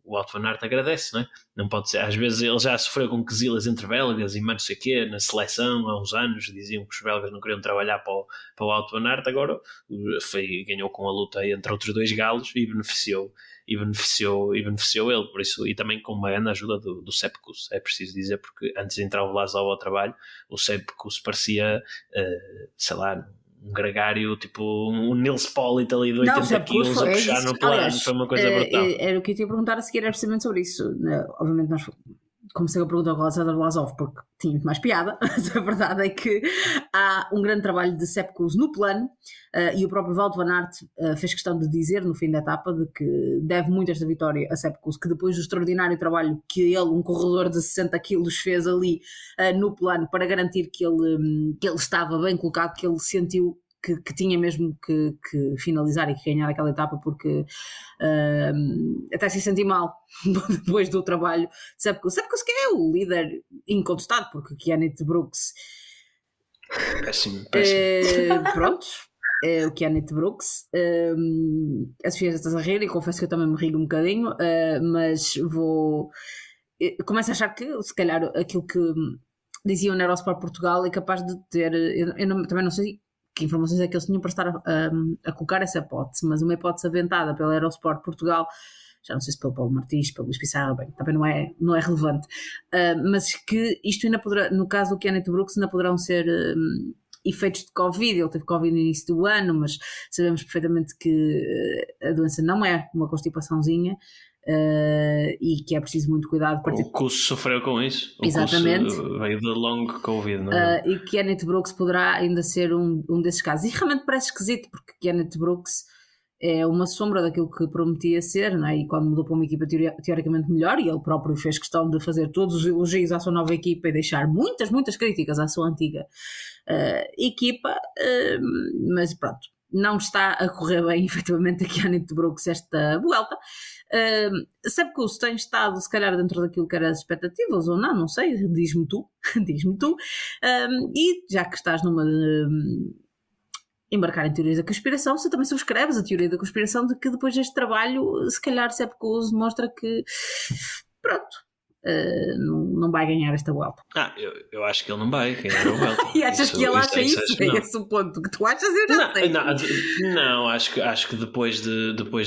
o Wout van Aert agradece, não é? Não pode ser. Às vezes ele já sofreu com quesilas entre belgas e mais não sei o quê, na seleção há uns anos diziam que os belgas não queriam trabalhar para o Wout van Aert. Agora ganhou com a luta entre outros dois galos e beneficiou ele, por isso, e também com uma grande ajuda do Sepp Kuss, é preciso dizer, porque antes de entrar o Vlasov ao trabalho, o Sepp Kuss parecia sei lá, um gregário, tipo um Nils Pollitt ali de 80 quilos a puxar no plano. Aliás, foi uma coisa brutal. Era o que eu te ia perguntar a seguir, era precisamente sobre isso. Obviamente nós comecei a perguntar com o Alexander Vlasov porque tinha muito mais piada, mas a verdade é que há um grande trabalho de Sepp Kuss no plano, e o próprio Wout van Aert fez questão de dizer no fim da etapa de que deve muito esta vitória a Sepp Kuss, que depois do extraordinário trabalho que ele, um corredor de 60 quilos, fez ali no plano para garantir que ele estava bem colocado, que ele sentiu que tinha mesmo que finalizar e que ganhar aquela etapa, porque até se senti mal depois do trabalho de Sepp Kuss, que é o líder incontestado, porque Kenneth Brooks péssimo. Pronto, o Kenneth Brooks, a Sofia já estás a rir, e confesso que eu também me rio um bocadinho, mas começo a achar que se calhar aquilo que diziam na Eurosport Portugal é capaz de ter, também não sei que informações é que eles tinham para estar a colocar essa hipótese, mas uma hipótese aventada pela Eurosport Portugal, já não sei se pelo Paulo Martins, pelo Luís Pissarra, bem, também não é relevante, mas que isto ainda poderá, no caso do Kenneth Brooks, ainda poderão ser efeitos de Covid. Ele teve Covid no início do ano, mas sabemos perfeitamente que a doença não é uma constipaçãozinha, e que é preciso muito cuidado. O Kuss sofreu com isso. Exatamente. Veio de long Covid, não é? E Kenneth Brooks poderá ainda ser um desses casos. E realmente parece esquisito, porque Kenneth Brooks é uma sombra daquilo que prometia ser, não é? E quando mudou para uma equipa teoricamente melhor, e ele próprio fez questão de fazer todos os elogios à sua nova equipa e deixar muitas críticas à sua antiga equipa, mas pronto, não está a correr bem efetivamente a Kenneth Brooks esta Vuelta. Sepp Kuss tem estado se calhar dentro daquilo que eram as expectativas ou não sei, diz-me tu. E já que estás numa embarcar em teorias da conspiração, você também subscreves a teoria da conspiração de que depois deste trabalho se calhar Sepp Kuss demonstra que pronto, não vai ganhar esta Vuelta. Eu acho que ele não vai ganhar a Vuelta. E achas que ele acha isso? É esse o ponto que tu achas? Eu já sei. Não, acho que depois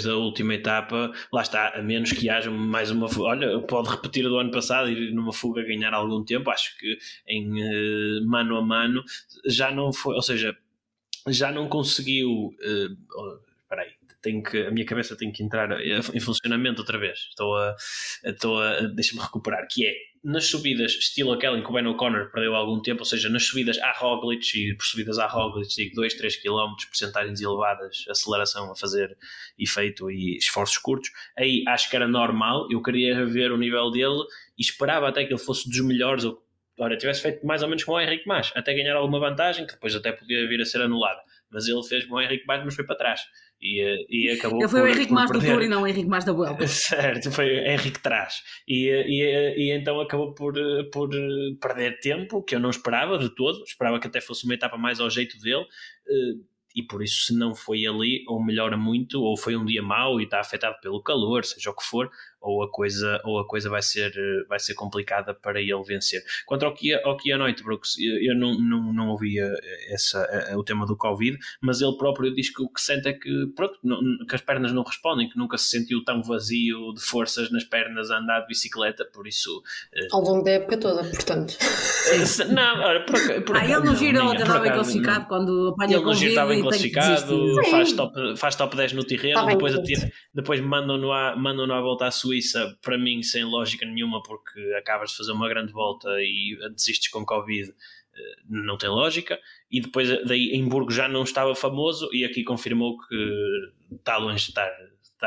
da última etapa, lá está, a menos que haja mais uma fuga. Olha, pode repetir do ano passado e numa fuga ganhar algum tempo. Acho que em mano a mano já não foi, ou seja, já não conseguiu. Espera aí. A minha cabeça tem que entrar em funcionamento outra vez. Deixa-me recuperar, que é nas subidas estilo aquela em que o Ben O'Connor perdeu algum tempo, ou seja, nas subidas à Roglic, e por subidas à Roglic digo 2-3 km, percentagens elevadas, aceleração a fazer efeito e esforços curtos, aí acho que era normal. Eu queria ver o nível dele e esperava até que ele fosse dos melhores, ou tivesse feito mais ou menos como o Henrique Mas, até ganhar alguma vantagem, que depois até podia vir a ser anulada. Mas ele fez como o Henrique Mas, mas foi para trás. E acabou. Ele foi o Henrique Mas do Tour e não o Henrique Mas da Vuelta. Certo, foi o Henrique Trás. E então acabou por perder tempo, que eu não esperava de todo. Esperava que até fosse uma etapa mais ao jeito dele. E por isso, se não foi ali, ou melhora muito, ou foi um dia mau e está afetado pelo calor, seja o que for, ou a coisa vai ser complicada para ele vencer. Quanto ao que à noite, Brooks, eu não ouvia o tema do Covid, mas ele próprio diz que o que sente é que, pronto, que as pernas não respondem, que nunca se sentiu tão vazio de forças nas pernas a andar de bicicleta, por isso... Ao longo da época toda, portanto. Não, olha, ele no Giro até estava bem classificado quando apanha o Covid. Ele no Giro estava bem classificado, faz top 10 no terreno, depois mandam-no à volta à Suíça, para mim sem lógica nenhuma, porque acabas de fazer uma grande volta e desistes com Covid, não tem lógica. E depois daí em Burgos já não estava famoso e aqui confirmou que está longe de estar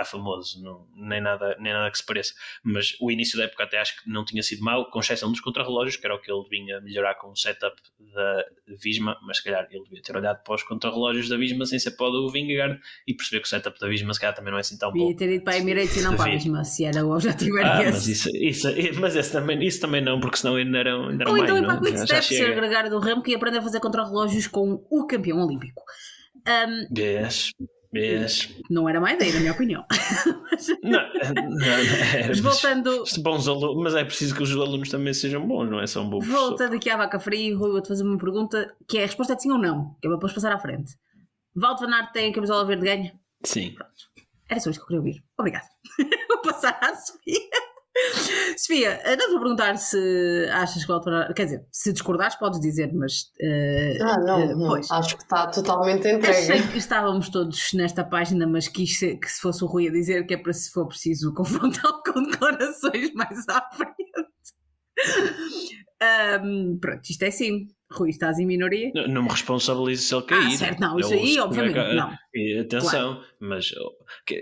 famoso, nem nada que se pareça. Mas o início da época até acho que não tinha sido mau, com exceção dos contrarrelógios, que era o que ele vinha melhorar com o setup da Visma, mas se calhar ele devia ter olhado para os contrarrelógios da Visma sem ser para o do Vingegaard e perceber que o setup da Visma se calhar também não é assim tão bom. Devia ter ido para a Emirates e não para a Visma, se era o objetivo era esse. Mas isso também não, porque senão ainda eram ou mais. Ou então ir para a Quick-Step, ser agregar do ramo, que ia aprender a fazer contrarrelógios com o campeão olímpico. Não era má ideia, na minha opinião. Não mas voltando... bons alunos, mas é preciso que os alunos também sejam bons, não é só um bom professor. Voltando aqui à vaca fria, Rui, vou-te fazer uma pergunta que é a resposta é de sim ou não, que é para depois passar à frente. Wout van Aert tem a camisola verde ganha? Sim. Pronto. Era só isto que eu queria ouvir. Obrigada. Vou passar à Sofia. Sofia, não vou perguntar se achas que o Wout van Aert... Quer dizer, se discordares podes dizer, mas... não. Acho que está totalmente entregue. Achei que estávamos todos nesta página, mas quis que se fosse o Rui a dizer, que é para se for preciso confrontá-lo com declarações mais à frente. Pronto, isto é assim. Rui, estás em minoria? Não me responsabilizo se ele cair. Certo, não, isso aí obviamente não. Atenção, claro. Mas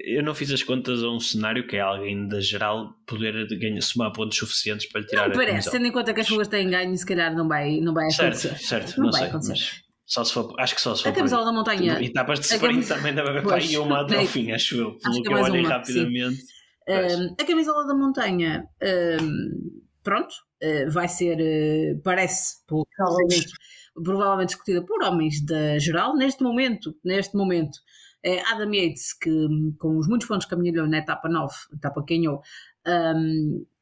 eu não fiz as contas a um cenário que é alguém da geral poder somar pontos suficientes para lhe tirar a camisola. Tendo em conta que as fugas têm ganho, se calhar não vai acontecer. Certo, não sei, mas só se for, acho que só se for a camisola da montanha. Etapas de sprint também deve haver para aí uma até ao fim, acho eu. Pelo que eu olhei rapidamente. A camisola da montanha, pronto, vai ser, parece, provavelmente discutida por homens da geral. Neste momento, Adam Yates, que com os muitos pontos que caminhou na etapa 9, etapa que ganhou,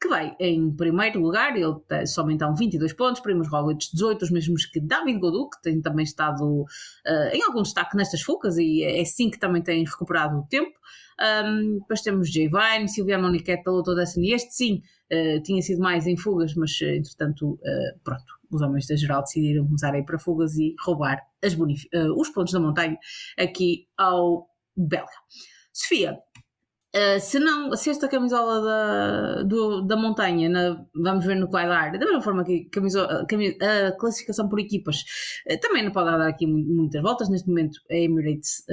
que vai em primeiro lugar, ele somente então 22 pontos, Primož Roglic 18, os mesmos que David Gaudu, que tem também estado em algum destaque nestas fugas e é sim que também tem recuperado o tempo. Depois temos Jay Vine, Silviano Niquet, toda essa, e este sim tinha sido mais em fugas, mas entretanto pronto, os homens da geral decidiram começar a ir para fugas e roubar os pontos da montanha aqui ao belga. Sofia, se esta camisola da montanha vamos ver no que vai dar, da mesma forma que a classificação por equipas também não pode dar aqui muitas voltas. Neste momento a Emirates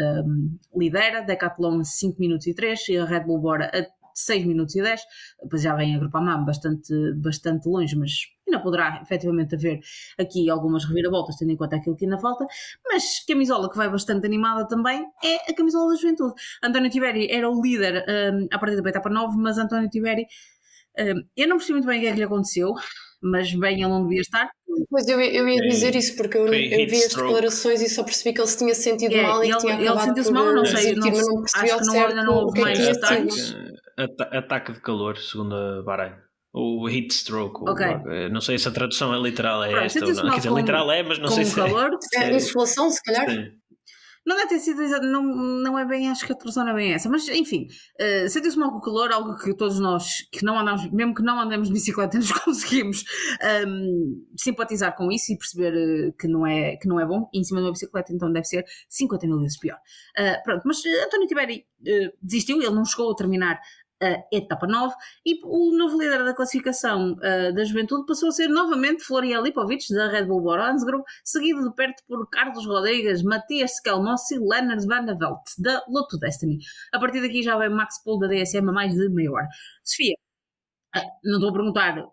lidera, Decathlon 5 minutos e 3 e a Red Bull Bora a 6 minutos e 10, depois já vem a Groupama bastante longe, mas ainda poderá efetivamente haver aqui algumas reviravoltas, tendo em conta aquilo que ainda falta. Mas camisola que vai bastante animada também é a camisola da Juventude. António Tiberi era o líder a partir da etapa 9, mas António Tiberi, eu não percebi muito bem o que é que lhe aconteceu, mas bem, ele não devia estar. Pois eu ia dizer isso, porque eu vi as declarações e só percebi que ele se tinha sentido mal e que tinha acabado sentiu-se mal, não sei, mas não percebi ao certo o que é que tinha sido. Ataque de calor, segundo a Bahrein. O heat stroke. Okay. Não sei se a tradução é literal, esta ou não. Quer dizer, literal mas não sei se calor, é insolação, se calhar. Sim. Não deve ter sido exato, não é bem, acho que a tradução não é bem essa, mas enfim, sentiu-se mal com o calor, algo que todos nós que não andamos, mesmo que não andemos de bicicleta, nos conseguimos simpatizar com isso e perceber que não é bom, e em cima de uma bicicleta então deve ser 50 mil vezes pior. Pronto, mas António Tiberi desistiu, ele não chegou a terminar a etapa 9 e o novo líder da classificação da Juventude passou a ser novamente Florian Lipovic da Red Bull Bora-Hansgrohe, seguido de perto por Carlos Rodrigues, Matias Skelmossi e Lennart van der Velde da Lotto Destiny. A partir daqui já vem Max Poole da DSM a mais de meia hora. Sofia, não estou a perguntar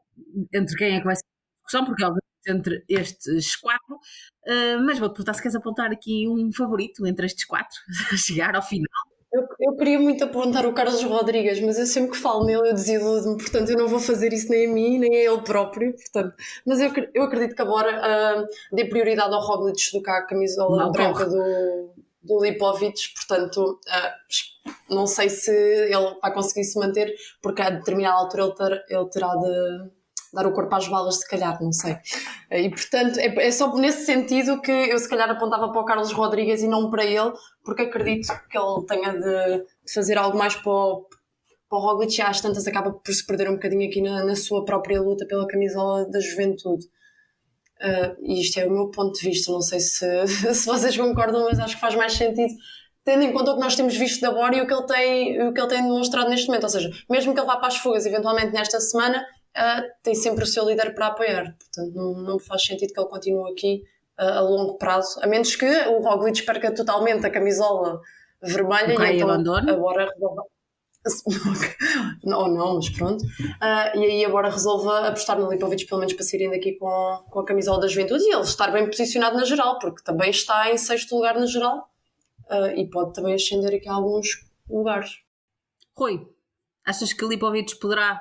entre quem é que vai ser a discussão, porque obviamente entre estes 4, mas vou-te perguntar se queres apontar aqui um favorito entre estes 4 a chegar ao final. Eu queria muito apontar o Carlos Rodrigues, mas eu sempre que falo nele eu desiludo-me, portanto eu não vou fazer isso nem a mim, nem a ele próprio, portanto, mas eu acredito que agora dê prioridade ao Roglic do que à camisola branca do Lipovic, portanto não sei se ele vai conseguir se manter, porque a determinada altura ele terá de dar o corpo às balas, se calhar, não sei. E, portanto, é só nesse sentido que eu, se calhar, apontava para o Carlos Rodrigues e não para ele, porque acredito que ele tenha de fazer algo mais para o Roglic, e às tantas acaba por se perder um bocadinho aqui na sua própria luta pela camisola da Juventude. E isto é o meu ponto de vista, não sei se vocês concordam, mas acho que faz mais sentido, tendo em conta o que nós temos visto da Bora e o que ele tem demonstrado neste momento. Ou seja, mesmo que ele vá para as fugas, eventualmente nesta semana, tem sempre o seu líder para apoiar, portanto não faz sentido que ele continue aqui a longo prazo, a menos que o Roglic perca totalmente a camisola vermelha e então agora não, mas pronto, e aí agora resolva apostar no Lipovic, pelo menos para saírem daqui com a camisola da Juventude, e ele estar bem posicionado na geral, porque também está em 6º lugar na geral, e pode também ascender aqui a alguns lugares. Rui, achas que Lipovic poderá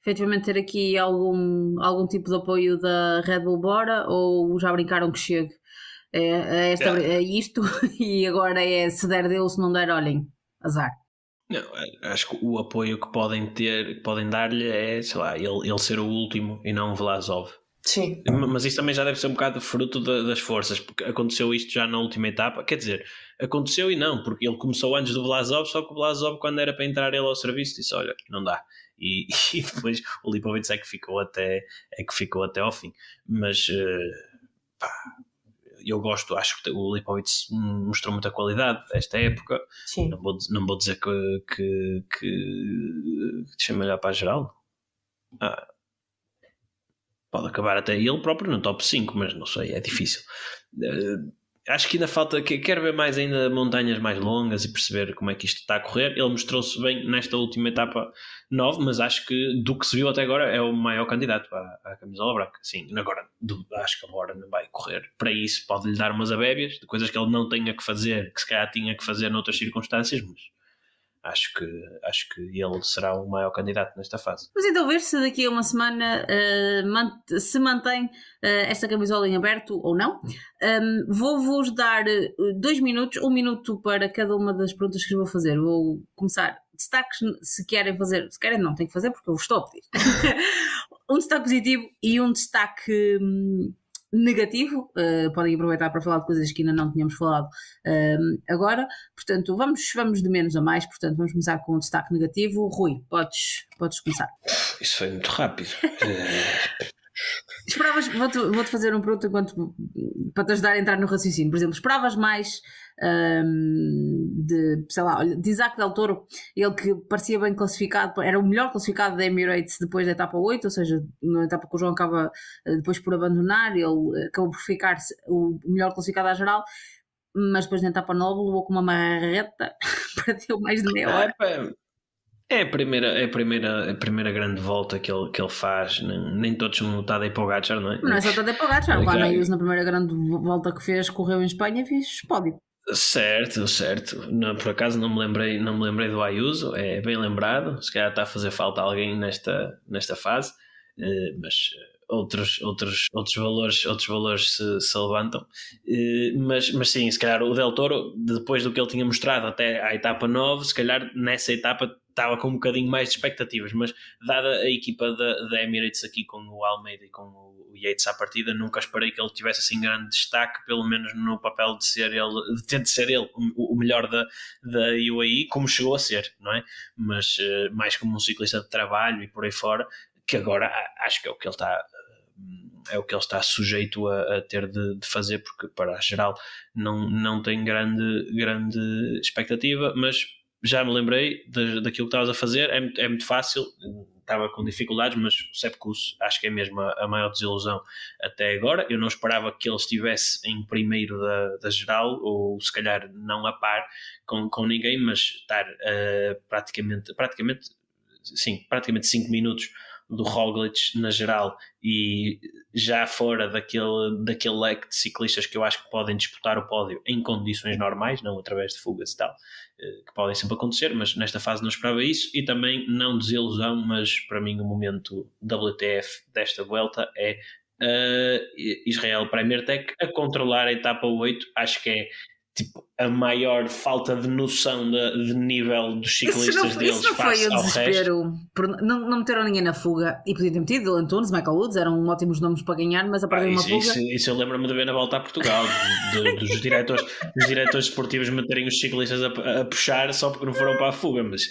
efetivamente ter aqui algum tipo de apoio da Red Bull Bora, ou já brincaram que chegue é isto e agora se der dele, se não der, olhem, azar? Não, acho que o apoio que podem dar-lhe é, sei lá, ele ser o último e não o Vlasov. Sim. Mas isso também já deve ser um bocado fruto das forças, porque aconteceu isto já na última etapa, quer dizer, aconteceu e não, porque ele começou antes do Vlasov, só que o Vlasov, quando era para entrar ele ao serviço, disse, olha, não dá. E depois o Lipovic é que ficou até ao fim. Mas eu gosto, acho que o Lipovic mostrou muita qualidade esta época. Sim. Não vou dizer que deixa-me olhar para a geral. Pode acabar até ele próprio no top 5, mas não sei, é difícil. Acho que ainda falta, quero ver mais ainda montanhas mais longas e perceber como é que isto está a correr. Ele mostrou-se bem nesta última etapa 9, mas acho que do que se viu até agora é o maior candidato à camisola branca. Sim, agora acho que agora não vai correr. Para isso pode-lhe dar umas abébias de coisas que ele não tenha que fazer, que se calhar tinha que fazer noutras circunstâncias, mas acho que ele será o maior candidato nesta fase. Mas então ver se daqui a uma semana se mantém esta camisola em aberto ou não. Vou-vos dar 2 minutos, 1 minuto para cada uma das perguntas que vou fazer. Vou começar. Destaques, se querem fazer, se querem não, tem que fazer porque eu vos estou a pedir. Um destaque positivo e um destaque negativo, podem aproveitar para falar de coisas que ainda não tínhamos falado agora, portanto vamos de menos a mais, portanto vamos começar com um destaque negativo. Rui, podes começar. Isso foi muito rápido. Esperavas, vou-te fazer uma pergunta para te ajudar a entrar no raciocínio. Por exemplo, esperavas mais de Isaac Del Toro, ele que parecia bem classificado, era o melhor classificado da Emirates depois da etapa 8, ou seja, na etapa que o João acaba depois por abandonar, ele acabou por ficar o melhor classificado à geral, mas depois na etapa 9 levou com uma marreta, perdeu mais de meia hora. É a primeira grande volta que ele faz. Nem todos são Tadej Pogačar, não é? Não é só Tadej Pogačar. O Van Aert na primeira grande volta que fez, correu em Espanha e fez pódio. Certo. Não, por acaso não me lembrei do Ayuso, é bem lembrado. Se calhar está a fazer falta alguém nesta fase, mas outros valores se levantam. Mas sim, se calhar o Del Toro, depois do que ele tinha mostrado até à etapa 9, se calhar nessa etapa estava com um bocadinho mais de expectativas, mas dada a equipa da Emirates aqui com o Almeida e com o Yates à partida, nunca esperei que ele tivesse assim grande destaque, pelo menos no papel de ser ele, de ser ele o melhor da UAE, como chegou a ser, não é? Mas mais como um ciclista de trabalho e por aí fora, que agora acho que é o que ele está sujeito a ter de fazer, porque para a geral não tem grande expectativa, mas já me lembrei daquilo que estavas a fazer, é muito fácil, estava com dificuldades, mas o Sepp Kuss acho que é mesmo a maior desilusão até agora. Eu não esperava que ele estivesse em primeiro da geral, ou se calhar não a par com ninguém, mas estar praticamente 5 minutos do Roglic na geral e já fora daquele leque de ciclistas que eu acho que podem disputar o pódio em condições normais, não através de fugas e tal, que podem sempre acontecer, mas nesta fase não esperava isso. E também, não desilusão, mas para mim o momento WTF desta Vuelta é Israel Premier Tech a controlar a etapa 8. Acho que é tipo a maior falta de noção de nível dos ciclistas deles face ao resto. Não meteram ninguém na fuga e podiam ter metido Dylan Teuns, Michael Woods, eram ótimos nomes para ganhar, mas a perder uma fuga. Isso eu lembro-me de ver na volta a Portugal, dos diretores esportivos meterem os ciclistas a puxar só porque não foram para a fuga, mas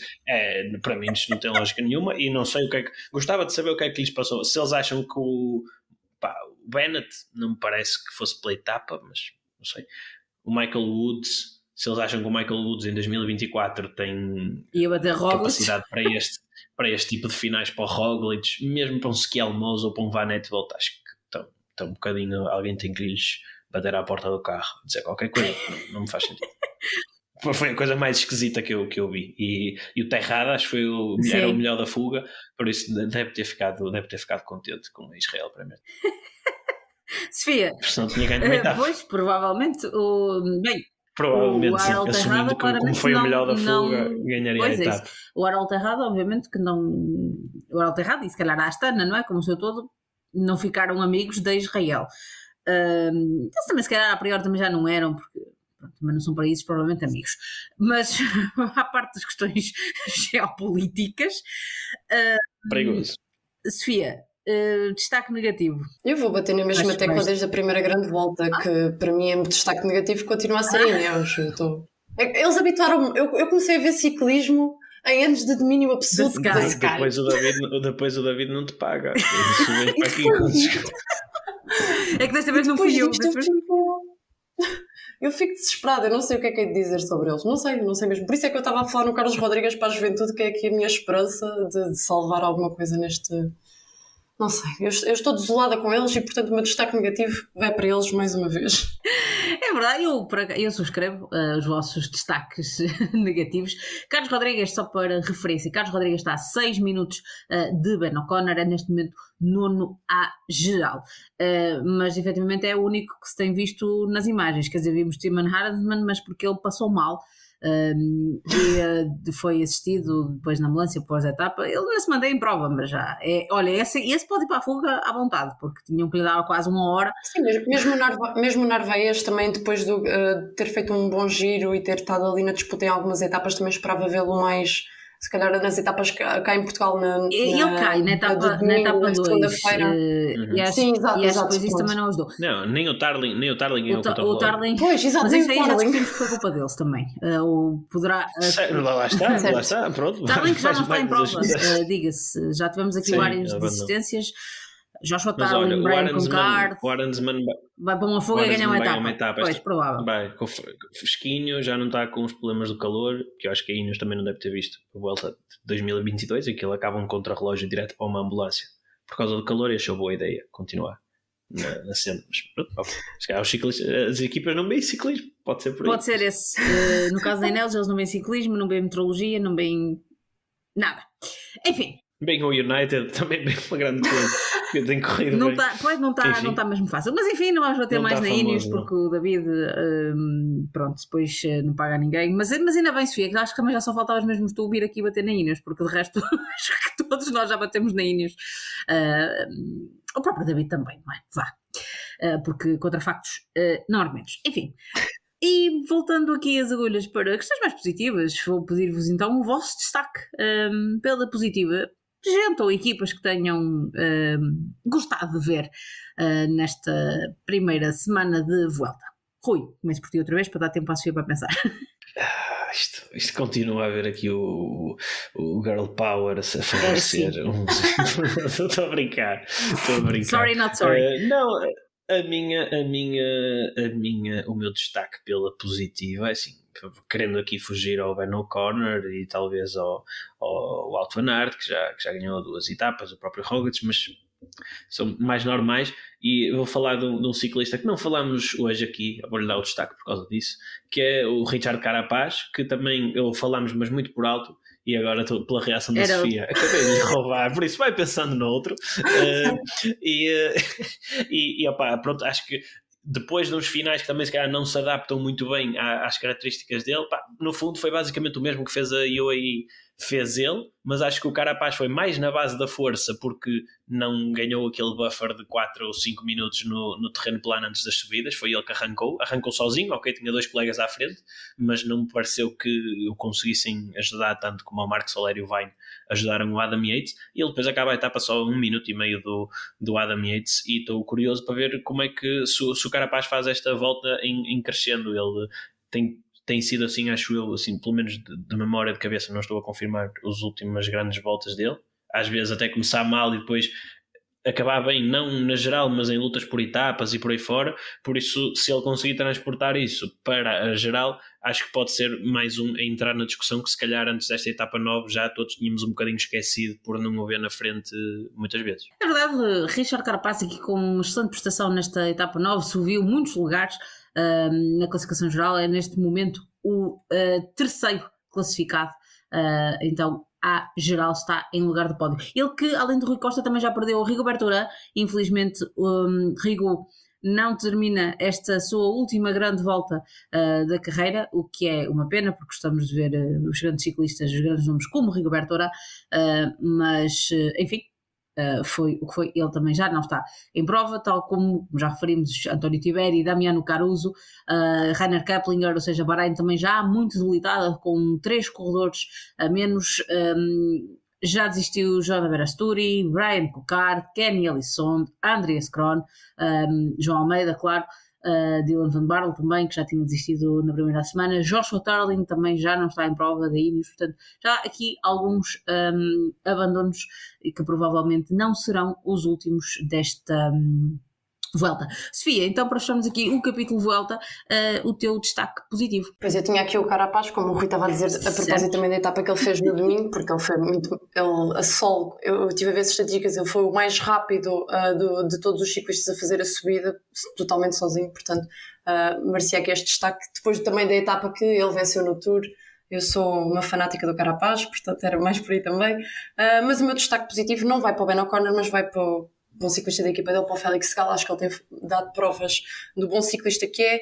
para mim isto não tem lógica nenhuma e não sei o que é que. Gostava de saber o que é que lhes passou. Se eles acham que o Bennett não me parece que fosse pela etapa, mas não sei. O Michael Woods, se eles acham que o Michael Woods em 2024 tem capacidade para este tipo de finais para o Roglic, mesmo para um Schialmosa ou para um Van Aert, acho que estão um bocadinho, alguém tem que lhes bater à porta do carro, dizer qualquer coisa, não me faz sentido. Foi a coisa mais esquisita que eu vi. E o Terrada, acho que era o melhor da fuga, por isso deve ter ficado contente com o Israel primeiro. Sofia, não tinha ganho uma etapa. Pois, provavelmente provavelmente sim, assumindo que como foi o melhor da fuga, ganharia a etapa. O Harold Terrada, obviamente que não, o Harold Terrada e se calhar a Astana, não é? Como o seu todo, não ficaram amigos de Israel. Eles também se calhar a priori também já não eram, porque também não são países provavelmente amigos, mas à parte das questões geopolíticas, perigoso. Sofia, destaque negativo. Eu vou bater na mesma tecla desde a primeira grande volta, que para mim é um destaque negativo, continua a ser a Ineos. Eles habituaram-me, eu comecei a ver ciclismo em anos de domínio absoluto da Sky. Depois o David não te paga. É que desta vez não fui eu. Eu fico desesperada, eu não sei o que é que é de dizer sobre eles, não sei mesmo. Por isso é que eu estava a falar no Carlos Rodrigues para a Juventude, que é aqui a minha esperança de salvar alguma coisa neste. Não sei, eu estou desolada com eles e, portanto, o meu destaque negativo vai para eles mais uma vez. É verdade, eu subscrevo os vossos destaques negativos. Carlos Rodrigues, só para referência, Carlos Rodrigues está a 6 minutos de Ben O'Connor, é neste momento 9º à geral. Mas, efetivamente, é o único que se tem visto nas imagens. Quer dizer, vimos Timon Hardeman, mas porque ele passou mal. E foi assistido depois na ambulância pós-etapa. Ele não se mandou em prova, mas já olha, esse pode ir para a fuga à vontade, porque tinham que lhe dar quase 1 hora. Sim, mesmo o Narvaez também, depois de ter feito um bom giro e ter estado ali na disputa em algumas etapas, também esperava vê-lo mais, se calhar nas etapas cá em Portugal. Ele cai na etapa 2. Sim, exato. Depois isso também não ajudou. Não, nem o Tarling ganhou o Tarling. Pois, exato. Mas isso aí já discutimos que foi culpa deles também. Poderá. Lá está, pronto. Tarling já não está em prova, diga-se. Já tivemos aqui várias desistências. Joshua Tarling, Brian Concard. O Arensman vai para uma fuga e ganha uma etapa. Pois, provável. Vai, fresquinho, já não está com os problemas do calor, que eu acho que a Ineos também não deve ter visto a Vuelta de 2022, em que ele acaba um contra-relógio direto para uma ambulância por causa do calor, e achou boa ideia continuar na cena. Mas pronto, se calhar os ciclistas, as equipas não veem ciclismo, pode ser por aí. Pode ser esse. No caso da Ineos, eles não veem ciclismo, não veem meteorologia, não veem nada. Enfim. Bem, o United também bem uma grande coisa. Tem corrido não bem. Não está mesmo fácil. Mas enfim, não vamos bater mais na Ineos, porque o David, pronto, depois não paga a ninguém. Mas ainda bem, Sofia, que acho que também já só faltavas mesmo tu vir aqui bater na Ineos, porque de resto acho que todos nós já batemos na Ineos. O próprio David também, não é? Vá. Porque contra factos não argumentos. Enfim. E voltando aqui as agulhas para questões mais positivas, vou pedir-vos então o vosso destaque pela positiva, gente ou equipas que tenham gostado de ver nesta primeira semana de Vuelta. Rui, começo por ti outra vez para dar tempo à Sofia para pensar. Isto continua a haver aqui o Girl Power a favorecer. Estou a brincar. Sorry, not sorry. Não, o meu destaque pela positiva é assim, querendo aqui fugir ao Ben O'Connor e talvez ao Wout van Aert, que já ganhou 2 etapas, o próprio Roglic, mas são mais normais. E vou falar de um ciclista que não falámos hoje aqui, vou-lhe dar o destaque por causa disso, que é o Richard Carapaz, que também falámos, mas muito por alto, e agora estou pela reação da Sofia, acabei de roubar, por isso vai pensando no outro. Opa, pronto, acho que depois de uns finais que também se calhar não se adaptam muito bem às características dele, pá, no fundo foi basicamente o mesmo que fez a UAE, fez ele, mas acho que o Carapaz foi mais na base da força, porque não ganhou aquele buffer de 4 ou 5 minutos no terreno plano antes das subidas. Foi ele que arrancou sozinho, ok, tinha 2 colegas à frente, mas não me pareceu que o conseguissem ajudar tanto como o Marc Soler e o Vine ajudaram o Adam Yates, e ele depois acaba a etapa só 1 minuto e meio do Adam Yates, e estou curioso para ver como é que se o Carapaz faz esta volta em crescendo. Ele tem sido assim, acho eu, assim, pelo menos de memória de cabeça, não estou a confirmar as últimas grandes voltas dele, às vezes até começar mal e depois acabar bem, não na geral, mas em lutas por etapas e por aí fora. Por isso, se ele conseguir transportar isso para a geral, acho que pode ser mais a entrar na discussão que se calhar antes desta etapa 9 já todos tínhamos um bocadinho esquecido por não o ver na frente muitas vezes. É verdade, Richard Carapaz aqui com uma excelente prestação nesta etapa 9, subiu muitos lugares na classificação geral, é neste momento o terceiro classificado, então à geral está em lugar de pódio. Ele que, além do Rui Costa, também já perdeu o Rigoberto Urán. Infelizmente Rigo não termina esta sua última grande volta da carreira, o que é uma pena, porque gostamos de ver os grandes ciclistas, os grandes nomes como o Rigoberto Urán, mas enfim, foi o que foi. Ele também já não está em prova, tal como já referimos António Tiberi, Damiano Caruso, Rainer Keplinger, ou seja, Bahrein também já muito debilitada, com 3 corredores a menos. Já desistiu João Verasturi, Brian Cocard, Kenny Elissonde, Andreas Kron, João Almeida, claro, Dylan Van Baarle também, que já tinha desistido na primeira semana, Joshua Tarling também já não está em prova da Ineos, portanto já aqui alguns abandonos que provavelmente não serão os últimos desta Vuelta. Sofia, então para fecharmos aqui o capítulo Vuelta, o teu destaque positivo. Pois eu tinha aqui o Carapaz, como o Rui estava a dizer, a propósito também da etapa que ele fez no domingo, porque ele foi muito, a solo, eu tive a ver as estatísticas, ele foi o mais rápido de todos os ciclistas a fazer a subida, totalmente sozinho, portanto merecia aqui este destaque, depois também da etapa que ele venceu no Tour. Eu sou uma fanática do Carapaz, portanto era mais por aí também, mas o meu destaque positivo não vai para o Ben O'Connor, mas vai para o bom ciclista da equipa dele, para o Félix Gall. Acho que ele tem dado provas do bom ciclista que é.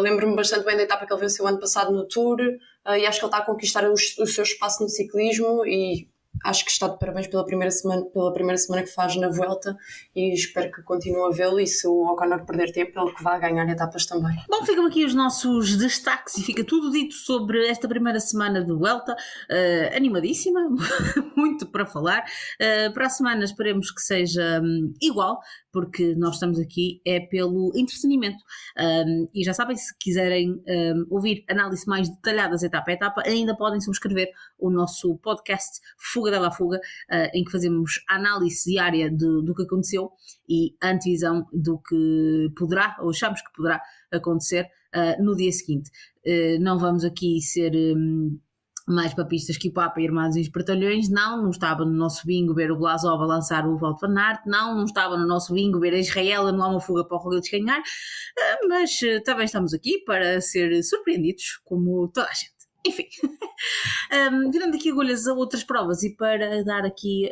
Lembro-me bastante bem da etapa que ele venceu ano passado no Tour, e acho que ele está a conquistar o seu espaço no ciclismo, e acho que está de parabéns pela primeira semana que faz na Vuelta, e espero que continue a vê-lo, e se o O'Connor perder tempo, ele que vai ganhar etapas também. Bom, ficam aqui os nossos destaques e fica tudo dito sobre esta primeira semana de Vuelta, animadíssima, muito para falar. Para a semana esperemos que seja igual, porque nós estamos aqui pelo entretenimento, e já sabem, se quiserem ouvir análise mais detalhadas etapa a etapa, ainda podem subscrever o nosso podcast Fuga de la Fuga, em que fazemos análise diária do que aconteceu e antevisão do que poderá, ou achamos que poderá acontecer no dia seguinte. Não vamos aqui ser mais papistas que o Papa e Irmãos e os Bertalhões. Não estava no nosso bingo ver o Blasov a lançar o Wout van Aert, não estava no nosso bingo ver a Israel a anular uma fuga para o Roglic ganhar, mas também estamos aqui para ser surpreendidos como toda a gente. Enfim, virando aqui agulhas a outras provas e para dar aqui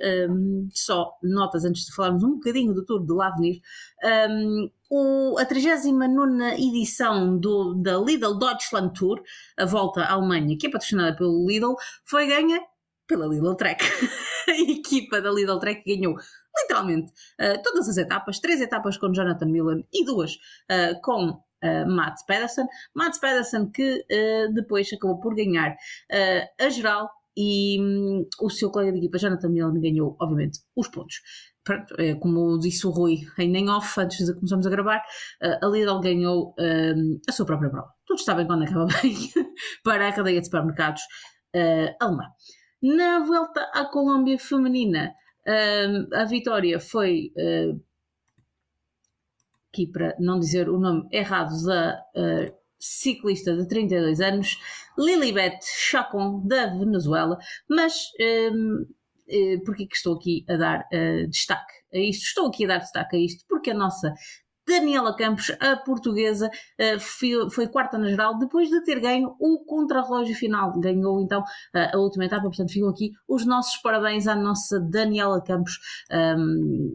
só notas antes de falarmos um bocadinho do Tour de l'Avenir, a 39ª edição da Lidl Deutschland Tour, a volta à Alemanha, que é patrocinada pelo Lidl, foi ganha pela Lidl Trek. A equipa da Lidl Trek ganhou literalmente todas as etapas, 3 etapas com Jonathan Miller e 2 com Mats Pedersen que depois acabou por ganhar a geral e o seu colega de equipa Jonathan Milne ganhou obviamente os pontos. Pronto, como disse o Rui em off antes de começarmos a gravar, a Lidl ganhou a sua própria prova. Tudo está bem quando acaba bem para a cadeia de supermercados alemã. Na volta à Colômbia feminina, a vitória foi, aqui para não dizer o nome errado, da ciclista de 32 anos, Lilibet Chacon, da Venezuela, mas porque que estou aqui a dar destaque a isto? Estou aqui a dar destaque a isto porque a nossa Daniela Campos, a portuguesa, foi quarta na geral depois de ter ganho o contrarrelógio final. Ganhou então a última etapa, portanto ficam aqui os nossos parabéns à nossa Daniela Campos,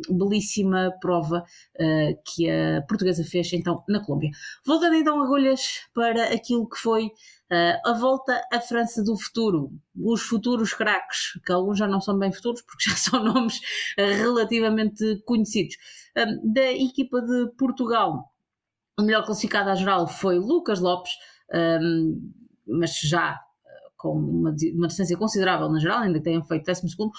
belíssima prova que a portuguesa fez então na Colômbia. Voltando então agulhas para aquilo que foi a volta à França do futuro, os futuros craques, que alguns já não são bem futuros porque já são nomes relativamente conhecidos. Da equipa de Portugal, o melhor classificado à geral foi Lucas Lopes, mas já com uma distância considerável na geral, ainda que tenham feito 12º.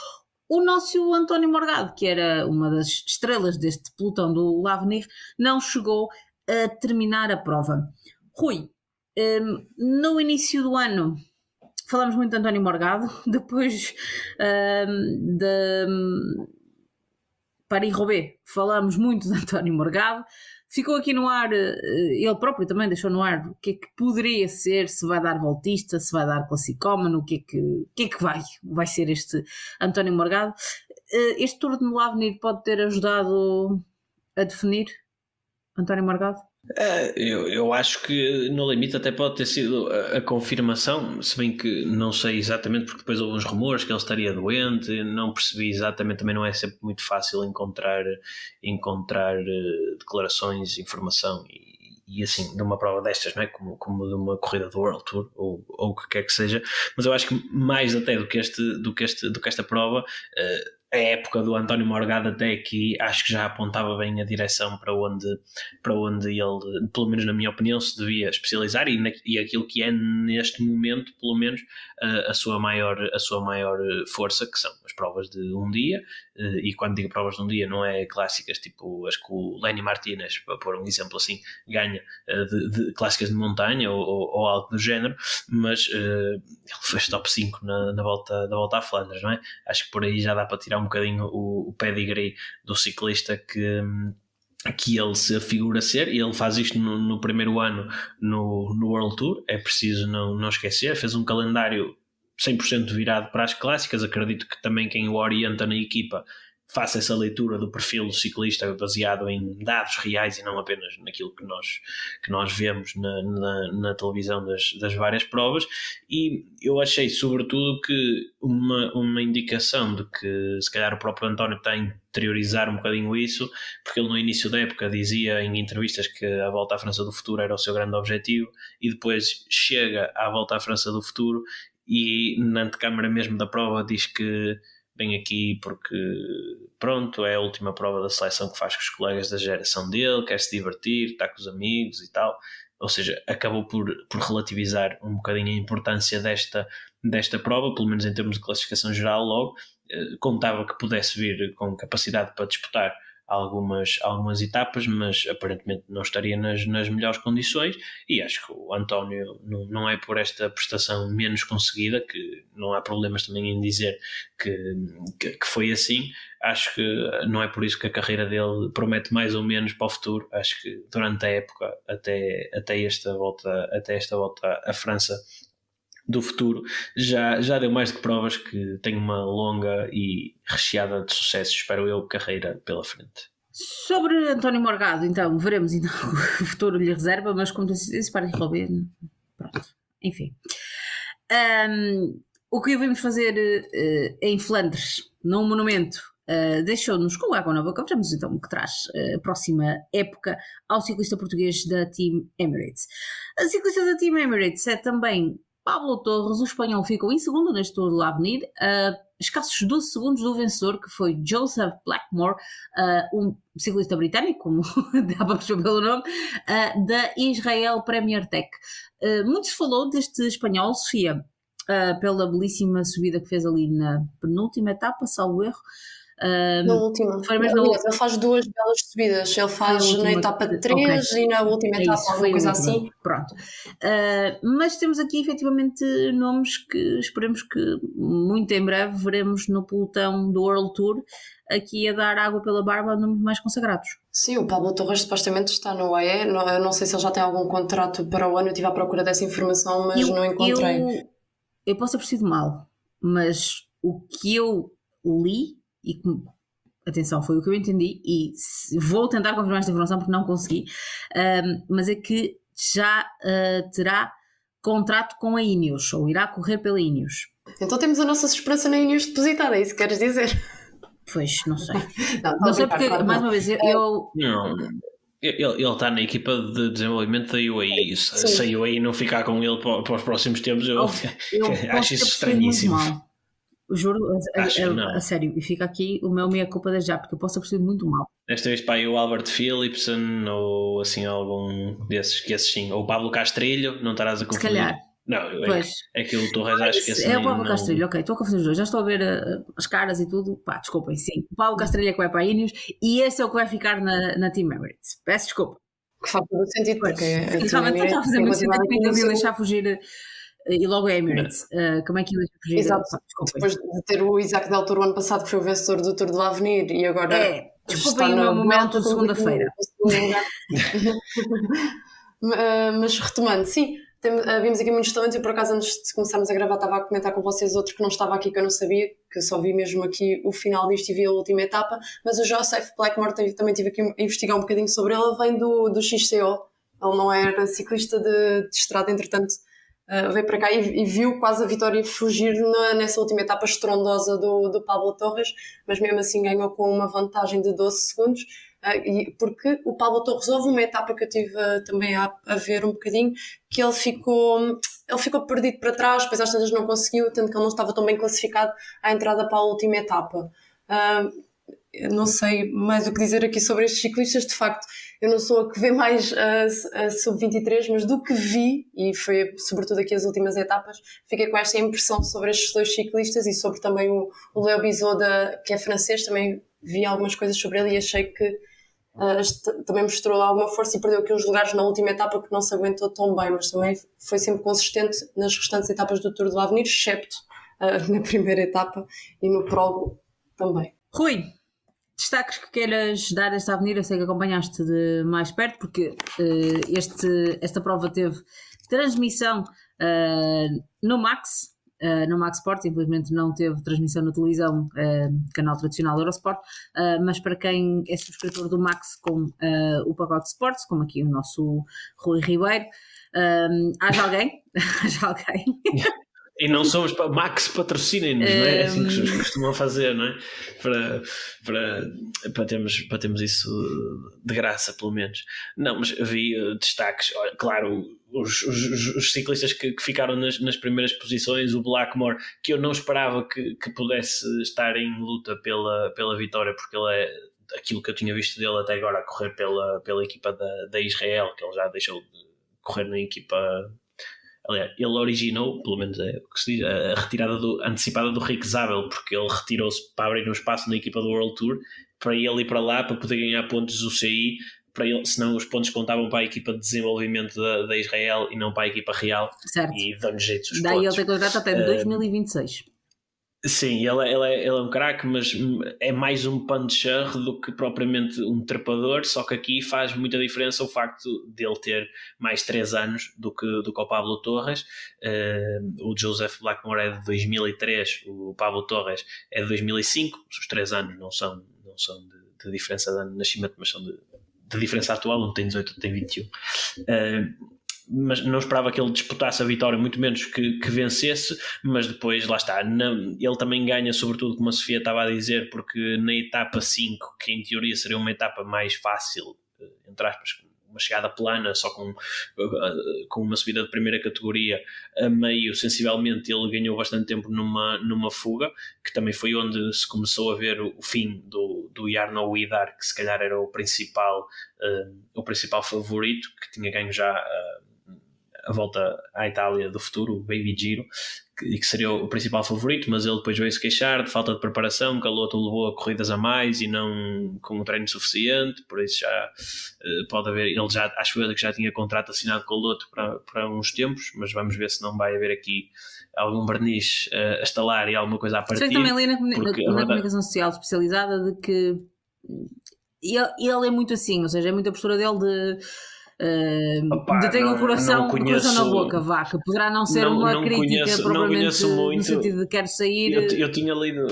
O nosso António Morgado, que era uma das estrelas deste pelotão do L'Avenir, não chegou a terminar a prova. Rui, no início do ano falámos muito de António Morgado, depois de Paris-Roubaix falámos muito de António Morgado, ficou aqui no ar, ele próprio também deixou no ar o que é que poderia ser, se vai dar voltista, se vai dar classicómano, o que é que vai ser este António Morgado. Este Tour de L'Avenir pode ter ajudado a definir António Morgado? Eu acho que no limite até pode ter sido a confirmação, se bem que não sei exatamente, porque depois houve uns rumores que ele estaria doente, não percebi exatamente, também não é sempre muito fácil encontrar declarações, informação e assim, de uma prova destas, não é? Como de uma corrida do World Tour ou o que quer que seja, mas eu acho que mais até do que esta prova, a época do António Morgado até aqui acho que já apontava bem a direção para onde ele, pelo menos na minha opinião, se devia especializar e aquilo que é neste momento, pelo menos, a sua maior força, que são as provas de um dia, e quando digo provas de um dia não é clássicas tipo as que o Lenny Martinez, para pôr um exemplo assim, ganha, de clássicas de montanha ou algo do género, mas ele fez top 5 na volta à Flandres, não é? Acho que por aí já dá para tirar um bocadinho o pedigree do ciclista que ele se figura ser, e ele faz isto no primeiro ano no World Tour, é preciso não esquecer, fez um calendário 100% virado para as clássicas. Acredito que também quem o orienta na equipa faça essa leitura do perfil do ciclista baseado em dados reais e não apenas naquilo que nós vemos na televisão das várias provas. E eu achei sobretudo que uma indicação de que se calhar o próprio António está a interiorizar um bocadinho isso, porque ele no início da época dizia em entrevistas que a Volta à França do Futuro era o seu grande objetivo, e depois chega à Volta à França do Futuro e na antecâmara mesmo da prova diz que vem aqui porque pronto, é a última prova da seleção que faz com os colegas da geração dele, quer se divertir, está com os amigos e tal. Ou seja, acabou por relativizar um bocadinho a importância desta prova, pelo menos em termos de classificação geral. Logo contava que pudesse vir com capacidade para disputar algumas etapas, mas aparentemente não estaria nas melhores condições, e acho que o António não é por esta prestação menos conseguida, que não há problemas também em dizer que foi assim. Acho que não é por isso que a carreira dele promete mais ou menos para o futuro. Acho que durante a época até esta volta à França do futuro já deu mais do que provas que tem uma longa e recheada de sucesso, espero eu, carreira pela frente. Sobre António Morgado, então, veremos então o futuro lhe reserva, mas como disse, para Roubaix, pronto, enfim. O que vimos fazer em Flandres, num monumento, deixou-nos com água na boca. Vejamos então o que traz a próxima época ao ciclista português da Team Emirates. A ciclista da Team Emirates é também Pablo Torres, o espanhol, ficou em segundo neste Tour de l'Avenir, escassos 12 segundos do vencedor, que foi Joseph Blackmore, um ciclista britânico, como dá para perceber pelo nome, da Israel Premier Tech. Muito se falou deste espanhol, Sofia, pela belíssima subida que fez ali na penúltima etapa, salvo erro. Na última. Ele faz 2 belas subidas. Ele faz na etapa 3 e na última etapa, alguma coisa assim. Pronto. Mas temos aqui efetivamente nomes que esperemos que muito em breve veremos no pelotão do World Tour, aqui a dar água pela barba a nomes mais consagrados. Sim, o Pablo Torres supostamente está no UAE. Eu não sei se ele já tem algum contrato para o ano. Eu estive à procura dessa informação, mas não encontrei. Eu posso ter percebido mal, mas o que eu li, e atenção, foi o que eu entendi, e vou tentar confirmar esta informação porque não consegui, mas é que já terá contrato com a Ineos, ou irá correr pela Ineos. Então temos a nossa esperança na Ineos depositada, é isso que queres dizer? Pois, não sei. Não sei porque, mais uma vez, Ele está na equipa de desenvolvimento da UAE. Se a UAE não ficar com ele para os próximos tempos, eu acho isso estranhíssimo. Juro, a sério, e fica aqui o meu meia-culpa desde já, porque eu posso ter percebido muito mal. Desta vez para aí o Albert Philipsen, ou assim algum desses, que esses sim, ou o Pablo Castrilho, não estarás a confundir? Se calhar. Não, é que o Torres acho que esse é o Pablo Castrilho, ok, estou a confundir os dois, já estou a ver as caras e tudo, pá, desculpem, sim, o Pablo Castrilho é que vai para a Ineos e esse é o que vai ficar na Team Emirates, peço desculpa. Que faz todo sentido, porque realmente não está a fazer muito sentido que eles iam deixar fugir. E logo é Emirates. Como é que ele fugir? Exato. Depois de ter o Isaac Del Toro ano passado, que foi o vencedor do Tour de l'Avenir, e agora desculpem o meu momento de segunda-feira. Mas retomando, sim, vimos aqui muitos talentos. Eu por acaso antes de começarmos a gravar estava a comentar com vocês outro que não estava aqui, que eu não sabia, que eu só vi mesmo aqui o final disto e vi a última etapa. Mas o Joseph Blackmore também tive aqui a investigar um bocadinho sobre ele. Ele vem do XCO, ele não era ciclista de estrada, entretanto veio para cá e viu quase a vitória fugir nessa última etapa estrondosa do Pablo Torres, mas mesmo assim ganhou com uma vantagem de 12 segundos, porque o Pablo Torres, houve uma etapa que eu tive também a ver um bocadinho, que ele ficou perdido para trás, depois às tantas não conseguiu, tanto que ele não estava tão bem classificado à entrada para a última etapa. Não sei mais o que dizer aqui sobre estes ciclistas, de facto eu não sou a que vê mais a Sub-23, mas do que vi, e foi sobretudo aqui as últimas etapas, fiquei com esta impressão sobre estes 2 ciclistas e sobre também o Léo Bizot, que é francês, também vi algumas coisas sobre ele e achei que também mostrou alguma força e perdeu aqui uns lugares na última etapa que não se aguentou tão bem, mas também foi sempre consistente nas restantes etapas do Tour de l'Avenir, excepto na primeira etapa e no prólogo também. Rui, destaques que queiras dar desta avenida? Eu sei que acompanhaste de mais perto, porque esta prova teve transmissão no Max Sport, infelizmente não teve transmissão na televisão, canal tradicional Eurosport, mas para quem é subscritor do Max com o pacote Sports, como aqui o nosso Rui Ribeiro, haja alguém. E não somos para Max, patrocinem-nos, não é? É assim que costumam fazer, não é? Para termos isso de graça, pelo menos. Não, mas vi destaques, claro, os ciclistas que ficaram nas primeiras posições, o Blackmore, que eu não esperava que pudesse estar em luta pela vitória, porque ele é aquilo que eu tinha visto dele até agora a correr pela equipa da Israel, que ele já deixou de correr na equipa. Aliás, ele originou, pelo menos é o que se diz, a retirada antecipada do Rick Zabel, porque ele retirou-se para abrir um espaço na equipa do World Tour, para ele ir para lá, para poder ganhar pontos do CI, para ele, senão os pontos contavam para a equipa de desenvolvimento da Israel e não para a equipa real. Certo. E dão-lhe jeito os daí pontos. Ele tem contrato até 2026. Sim, ele é um craque, mas é mais um puncher do que propriamente um trepador, só que aqui faz muita diferença o facto dele ter mais 3 anos do que o Pablo Torres. O Joseph Blackmore é de 2003, o Pablo Torres é de 2005, os 3 anos não são de diferença de nascimento, mas são de diferença atual, um tem 18, outro tem 21. Mas não esperava que ele disputasse a vitória, muito menos que vencesse, mas depois, lá está, ele também ganha, sobretudo, como a Sofia estava a dizer, porque na etapa 5, que em teoria seria uma etapa mais fácil, entre aspas, uma chegada plana, só com uma subida de primeira categoria a meio, sensivelmente ele ganhou bastante tempo numa fuga, que também foi onde se começou a ver o fim do Jarno Widar, que se calhar era o principal favorito, que tinha ganho já a volta à Itália do futuro, o Baby Giro, e que seria o principal favorito, mas ele depois veio-se queixar de falta de preparação, que a Lotto levou a corridas a mais e não com o treino suficiente, por isso já pode haver, ele já, acho que já tinha contrato assinado com a Lotto para uns tempos, mas vamos ver se não vai haver aqui algum verniz a estalar e alguma coisa a partir. Eu também li na comunicação social especializada de que ele é muito assim, ou seja, é muito a postura dele de ter o coração na boca, vá, que poderá não ser uma crítica propriamente no sentido de quero sair. Eu tinha lido,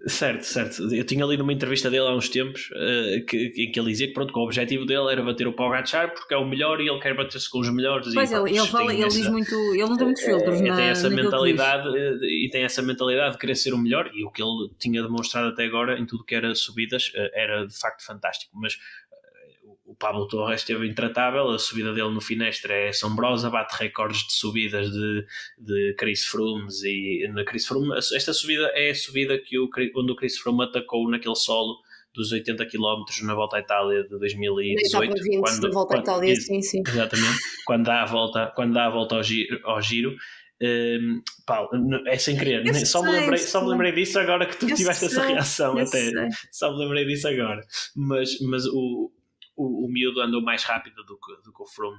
certo, eu tinha lido uma entrevista dele há uns tempos em que ele dizia que pronto, que o objetivo dele era bater o Pogačar porque é o melhor e ele quer bater-se com os melhores. Pois ele diz muito, ele não tem muitos filtros. Tem essa mentalidade e tem essa mentalidade de querer ser o melhor, e o que ele tinha demonstrado até agora em tudo que era subidas era de facto fantástico, mas o Pablo Torres esteve intratável, a subida dele no Finestre é assombrosa, bate recordes de subidas de Chris Froome, e na Chris Froome, esta subida é a subida onde o Chris Froome atacou naquele solo dos 80 km na Volta à Itália de 2018. Quando da Volta à Itália, sim. Exatamente, quando dá a volta ao giro. Paulo, é sem querer, só me lembrei disso agora que tu tiveste essa reação, só me lembrei disso agora, mas o miúdo andou mais rápido do que o Froome.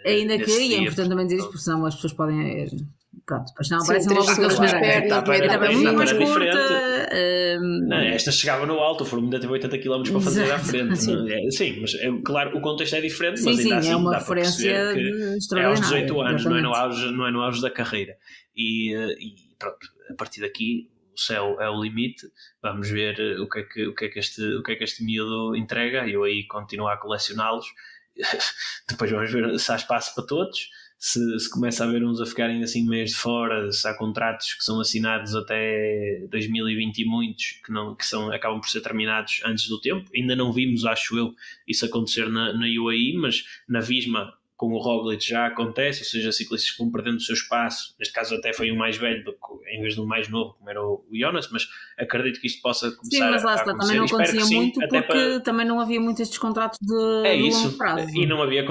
Ainda que é importante também dizer isso, porque senão as pessoas podem. Pronto, depois não parece uma coisa que muito mais curta. Esta chegava no alto, o Froome ainda teve 80 km para fazer à frente. Sim, mas claro, o contexto é diferente, mas ainda assim é uma referência é aos 18 anos, não é no auge da carreira. E pronto, a partir daqui o céu é o limite, vamos ver o que é que este miúdo entrega, e eu aí continuo a colecioná-los. Depois vamos ver se há espaço para todos, se começa a haver uns a ficarem assim meios de fora, se há contratos que são assinados até 2020 e muitos que acabam por ser terminados antes do tempo. Ainda não vimos, acho eu, isso acontecer na UAE, mas na Visma com o Roglic já acontece, ou seja, ciclistas que vão perdendo o seu espaço, neste caso até foi o mais velho em vez do mais novo, como era o Jonas, mas acredito que isto possa começar a acontecer. Também não acontecia muito, porque também não havia muito estes contratos de longo prazo. E não havia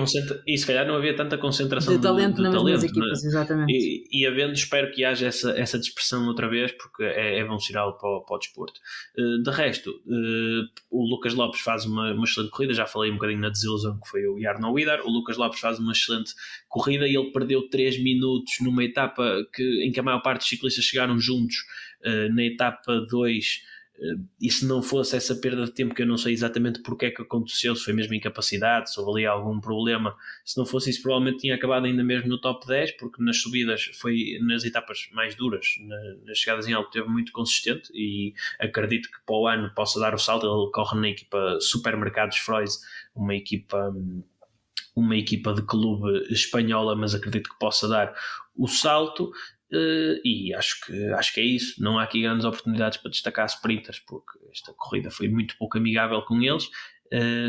e se calhar não havia tanta concentração de talento nas mesmas equipas, exatamente. E havendo, espero que haja essa dispersão outra vez, porque é bom sinal para o desporto. De resto, o Lucas Lopes faz uma excelente corrida, já falei um bocadinho na desilusão que foi o Jarno Widar. O Lucas Lopes faz uma excelente corrida e ele perdeu 3 minutos numa etapa em que a maior parte dos ciclistas chegaram juntos, na etapa 2, e se não fosse essa perda de tempo, que eu não sei exatamente porque é que aconteceu, se foi mesmo incapacidade, se houve ali algum problema, se não fosse isso provavelmente tinha acabado ainda mesmo no top 10, porque nas subidas foi nas etapas mais duras, nas chegadas em alto teve muito consistente, e acredito que para o ano possa dar o salto. Ele corre na equipa Supermercados Freud, uma equipa de clube espanhola, mas acredito que possa dar o salto. E acho que é isso. Não há aqui grandes oportunidades para destacar sprinters, porque esta corrida foi muito pouco amigável com eles.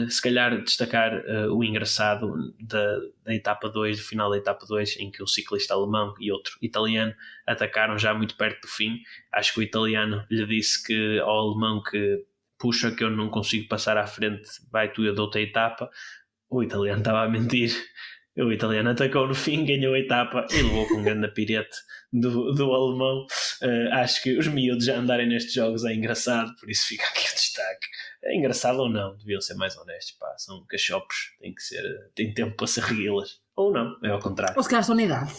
Se calhar destacar o engraçado da etapa 2, do final da etapa 2, em que o ciclista alemão e outro italiano atacaram já muito perto do fim. Acho que o italiano lhe disse ao alemão que puxa, que eu não consigo passar à frente, vai tu, eu dou-te a etapa. O italiano estava a mentir. O italiano atacou no fim, ganhou a etapa e levou com um grande pirete do alemão. Acho que os miúdos já andarem nestes jogos é engraçado, por isso fica aqui o destaque. É engraçado ou não? Deviam ser mais honestos, pá. São cachopos, tem tempo para se regui-las. Ou não, é ao contrário. Ou se calhar estão na idade.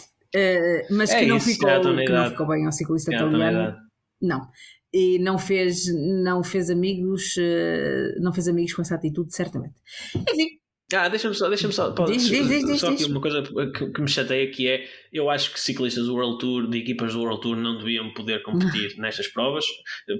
Mas que não ficou bem ao ciclista italiano. Não. E não fez amigos com essa atitude, certamente. Enfim. Deixa-me só diz. Aqui uma coisa que me chateia, que é, eu acho que ciclistas do World Tour, de equipas do World Tour, não deviam poder competir nestas provas.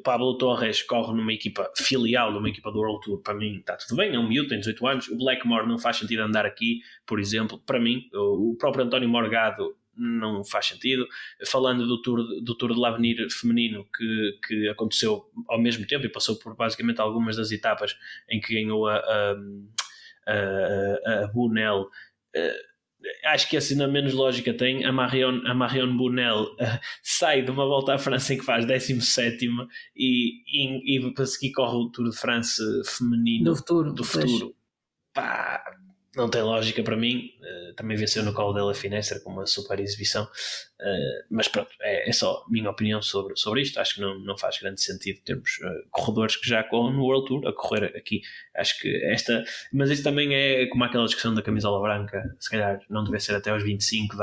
Pablo Torres corre numa equipa filial de uma equipa do World Tour, para mim está tudo bem, é um miúdo, tem 18 anos. O Blackmore não faz sentido andar aqui, por exemplo, para mim. O próprio António Morgado não faz sentido. Falando do Tour de l'Avenir feminino, que aconteceu ao mesmo tempo e passou por basicamente algumas das etapas em que ganhou a Brunel. Acho que assim, na menos lógica tem a Marion Brunel sai de uma volta à França em que faz 17ª e para seguir corre o Tour de France feminino do futuro. Pá, não tem lógica para mim. Também venceu no Col della Finestra com uma super exibição, mas pronto, é só minha opinião sobre isto. Acho que não faz grande sentido termos corredores que já correm no World Tour a correr aqui. Acho que mas isso também é como aquela discussão da camisola branca, se calhar não deve ser até aos 25,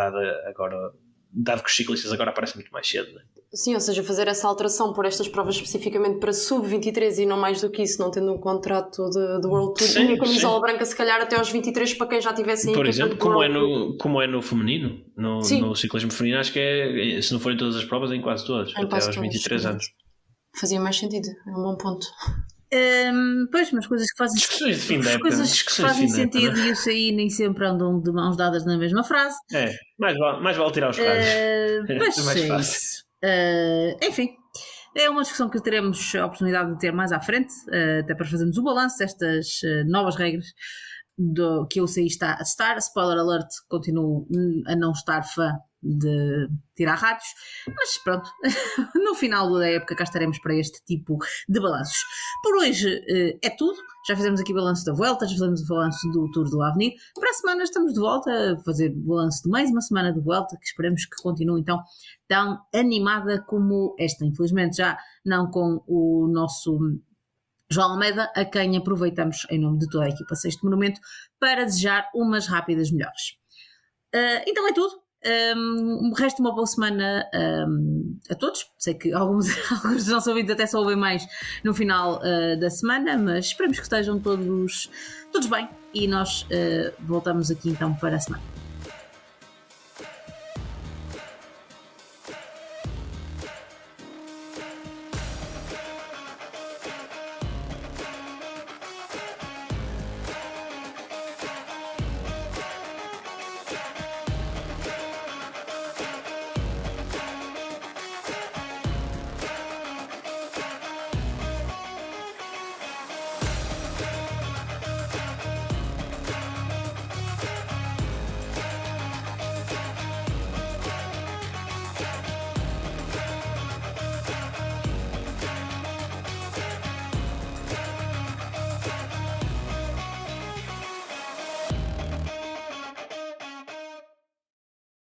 dado que os ciclistas agora aparecem muito mais cedo, né? Sim, ou seja, fazer essa alteração por estas provas especificamente para sub-23 e não mais do que isso, não tendo um contrato de World Tour, e a camisola branca se calhar até aos 23 para quem já tivesse em por exemplo, como é no feminino, no ciclismo feminino, acho que se não forem todas as provas, em quase todas, até aos 23 anos. Fazia mais sentido, é um bom ponto. Pois, mas coisas que fazem discussões de fim de época, fazem sentido, e isso aí nem sempre andam de mãos dadas na mesma frase. Mais vale tirar os carros. Pois é isso. Enfim, é uma discussão que teremos a oportunidade de ter mais à frente, até para fazermos o balanço destas novas regras que a UCI está a testar. Spoiler alert, continuo a não estar fã de tirar rádios, mas pronto, no final da época cá estaremos para este tipo de balanços. Por hoje é tudo. Já fizemos aqui balanço da Vuelta, já fizemos o balanço do Tour de l'Avenir. Para a semana estamos de volta a fazer balanço de mais uma semana de Vuelta, que esperemos que continue então tão animada como esta. Infelizmente já não com o nosso João Almeida, a quem aproveitamos em nome de toda a equipa Sexto Monumento para desejar umas rápidas melhores. Então é tudo. Resta uma boa semana a todos. Sei que alguns dos nossos ouvintes até só ouvem mais no final da semana, mas esperamos que estejam todos bem e nós voltamos aqui então para a semana.